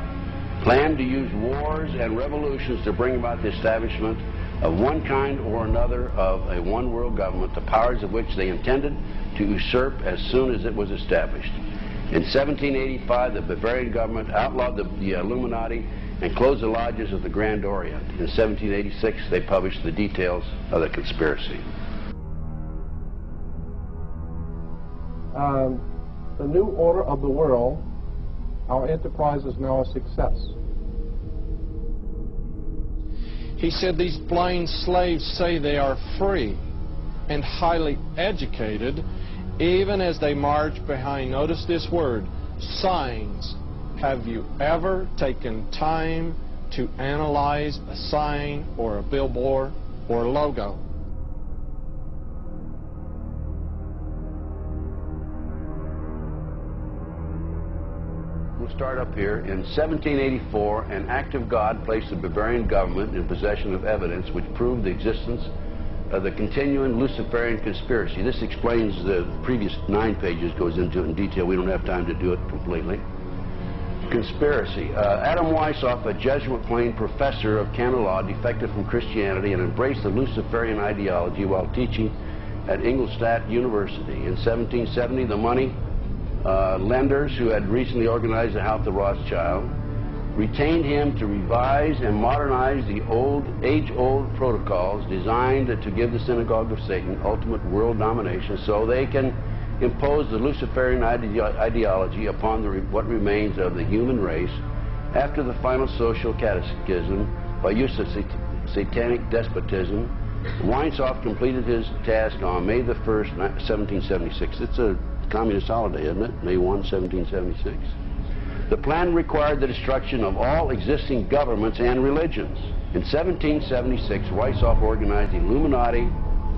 planned to use wars and revolutions to bring about the establishment of one kind or another of a one-world government, the powers of which they intended to usurp as soon as it was established. In 1785, the Bavarian government outlawed the Illuminati and closed the lodges of the Grand Orient. In 1786, they published the details of the conspiracy. The new order of the world, our enterprise is now a success. He said these blind slaves say they are free and highly educated, even as they march behind, notice this word, signs. Have you ever taken time to analyze a sign or a billboard or a logo? We'll start up here. In 1784, an act of God placed the Bavarian government in possession of evidence which proved the existence of the continuing Luciferian conspiracy. This explains the previous 9 pages, goes into it in detail. We don't have time to do it completely. Conspiracy. Adam Weishaupt, a Jesuit-trained professor of canon law, defected from Christianity and embraced the Luciferian ideology while teaching at Ingolstadt University. In 1770, the money lenders who had recently organized the House of Rothschild retained him to revise and modernize the age-old protocols designed to give the Synagogue of Satan ultimate world domination so they can impose the Luciferian ideology upon what remains of the human race after the final social cataclysm by use of satanic despotism. Weishaupt completed his task on May the 1st, 1776. It's a communist holiday, isn't it? May 1, 1776. The plan required the destruction of all existing governments and religions. In 1776, Weishaupt organized the Illuminati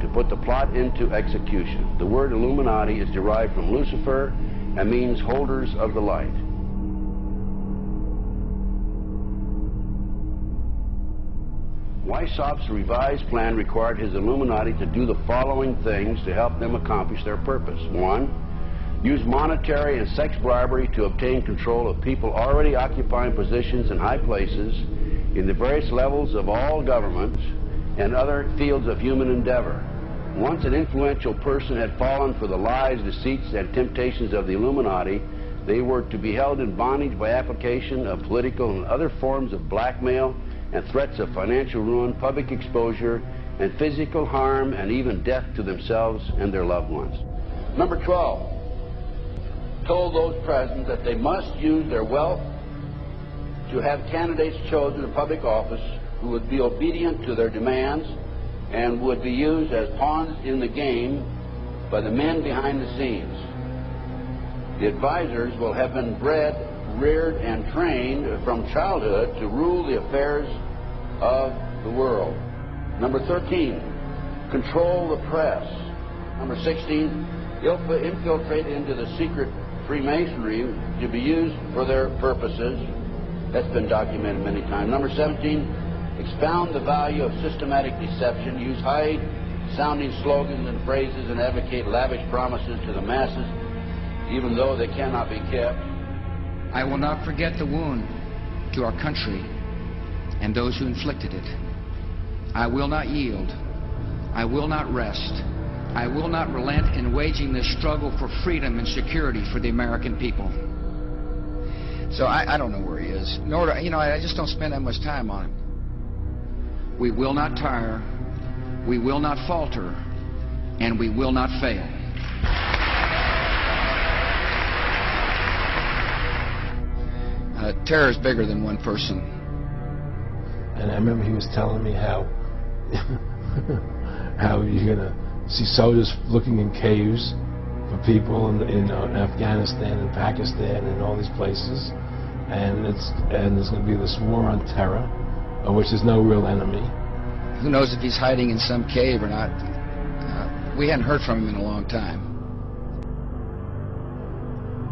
to put the plot into execution. The word Illuminati is derived from Lucifer and means holders of the light. Weishaupt's revised plan required his Illuminati to do the following things to help them accomplish their purpose. 1, use monetary and sex bribery to obtain control of people already occupying positions in high places in the various levels of all governments and other fields of human endeavor. Once an influential person had fallen for the lies, deceits, and temptations of the Illuminati, they were to be held in bondage by application of political and other forms of blackmail and threats of financial ruin, public exposure, and physical harm, and even death to themselves and their loved ones. Number 12, told those present that they must use their wealth to have candidates chosen to public office who would be obedient to their demands and would be used as pawns in the game by the men behind the scenes. The advisors will have been bred, reared, and trained from childhood to rule the affairs of the world. Number 13, control the press. Number 16, infiltrate into the secret Freemasonry to be used for their purposes. That's been documented many times. Number 17, expound the value of systematic deception, use high-sounding slogans and phrases, and advocate lavish promises to the masses, even though they cannot be kept. I will not forget the wound to our country and those who inflicted it. I will not yield. I will not rest. I will not relent in waging this struggle for freedom and security for the American people. So I don't know where he is. Nor, I just don't spend that much time on him. We will not tire. We will not falter. And we will not fail. Terror is bigger than one person. And I remember he was telling me how how you're going to see soldiers looking in caves for people in Afghanistan and Pakistan and all these places, and there's going to be this war on terror, of which there's no real enemy. Who knows if he's hiding in some cave or not? We hadn't heard from him in a long time.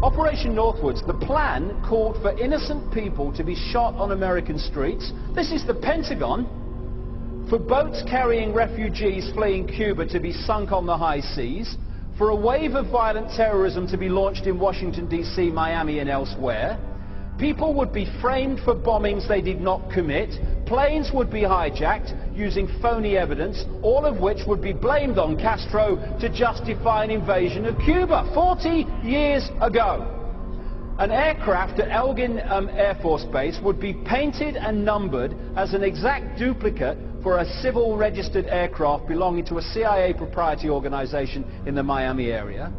Operation Northwoods, the plan called for innocent people to be shot on American streets. This is the Pentagon. For boats carrying refugees fleeing Cuba to be sunk on the high seas. For a wave of violent terrorism to be launched in Washington, D.C., Miami and elsewhere. People would be framed for bombings they did not commit. Planes would be hijacked using phony evidence, all of which would be blamed on Castro to justify an invasion of Cuba 40 years ago. An aircraft at Elgin Air Force Base would be painted and numbered as an exact duplicate for a civil registered aircraft belonging to a CIA proprietary organization in the Miami area.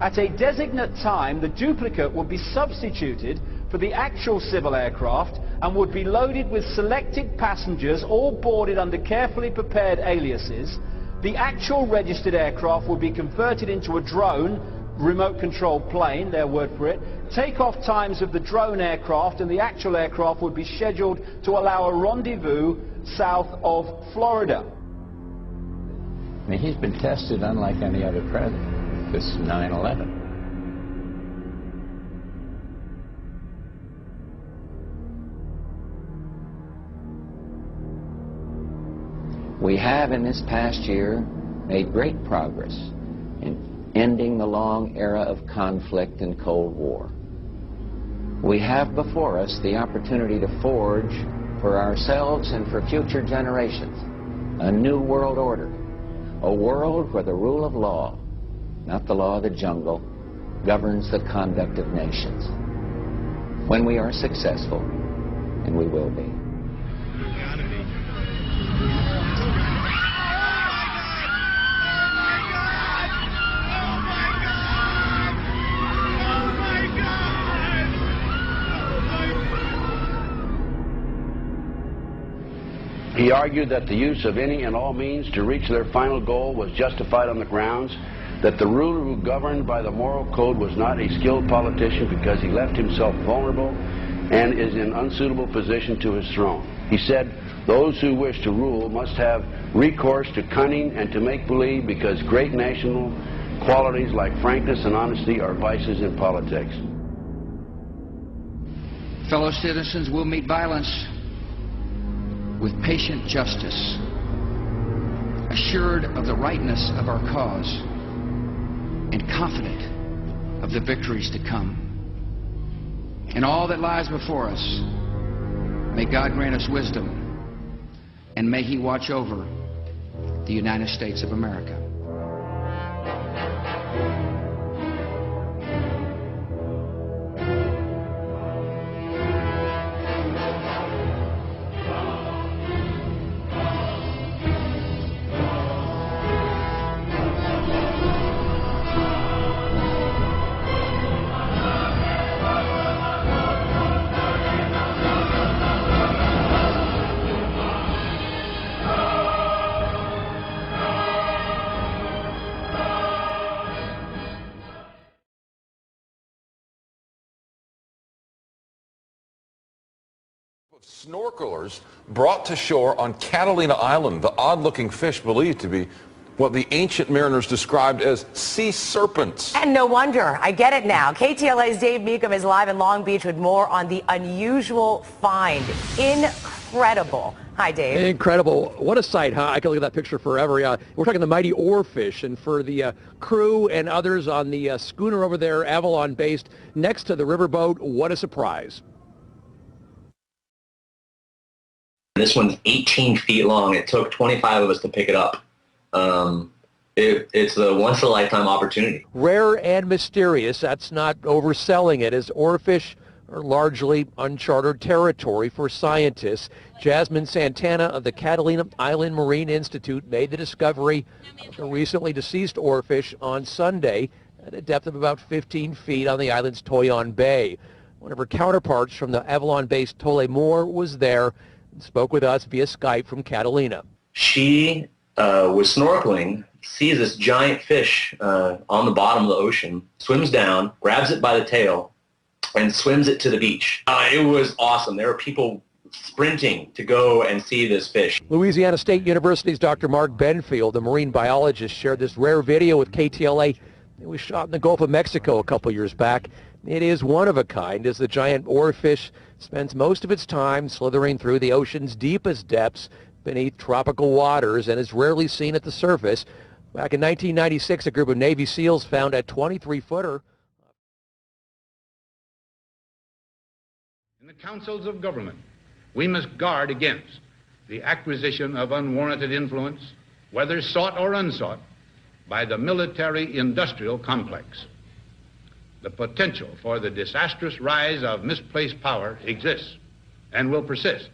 At a designate time, the duplicate would be substituted for the actual civil aircraft and would be loaded with selected passengers, all boarded under carefully prepared aliases. The actual registered aircraft would be converted into a drone, remote controlled plane, their word for it. Takeoff times of the drone aircraft and the actual aircraft would be scheduled to allow a rendezvous south of Florida. I mean, he's been tested unlike any other president. This 9/11. We have in this past year made great progress in ending the long era of conflict and Cold War. We have before us the opportunity to forge for ourselves and for future generations a new world order, a world where the rule of law, not the law of the jungle, governs the conduct of nations. When we are successful, and we will be. He argued that the use of any and all means to reach their final goal was justified on the grounds that the ruler who governed by the moral code was not a skilled politician because he left himself vulnerable and is in unsuitable position to his throne. He said, those who wish to rule must have recourse to cunning and to make-believe because great national qualities like frankness and honesty are vices in politics. Fellow citizens, will meet violence with patient justice, assured of the rightness of our cause, and confident of the victories to come. In all that lies before us, may God grant us wisdom, and may He watch over the United States of America. Snorkelers brought to shore on Catalina Island the odd-looking fish believed to be what the ancient mariners described as sea serpents. And no wonder. I get it now. KTLA's Dave Meekum is live in Long Beach with more on the unusual find. Incredible. Hi, Dave. Incredible. What a sight, huh? I can look at that picture forever. We're talking the mighty oarfish, and for the crew and others on the schooner over there, Avalon based, next to the riverboat, what a surprise. This one's 18 feet long. It took 25 of us to pick it up. It's a once-in-a-lifetime opportunity. Rare and mysterious, that's not overselling it, as oarfish are largely uncharted territory for scientists. Jasmine Santana of the Catalina Island Marine Institute made the discovery of the recently deceased oarfish on Sunday at a depth of about 15 feet on the island's Toyon Bay. One of her counterparts from the Avalon-based Tole Moore was there. spoke with us via Skype from Catalina. She was snorkeling, sees this giant fish on the bottom of the ocean, swims down, grabs it by the tail, and swims it to the beach. It was awesome. There were people sprinting to go and see this fish. Louisiana State University's Dr. Mark Benfield, the marine biologist, shared this rare video with KTLA. It was shot in the Gulf of Mexico a couple years back. It is one of a kind, as the giant oarfish spends most of its time slithering through the ocean's deepest depths beneath tropical waters and is rarely seen at the surface. Back in 1996, a group of Navy SEALs found a 23-footer. In the councils of government, we must guard against the acquisition of unwarranted influence, whether sought or unsought, by the military-industrial complex. The potential for the disastrous rise of misplaced power exists and will persist.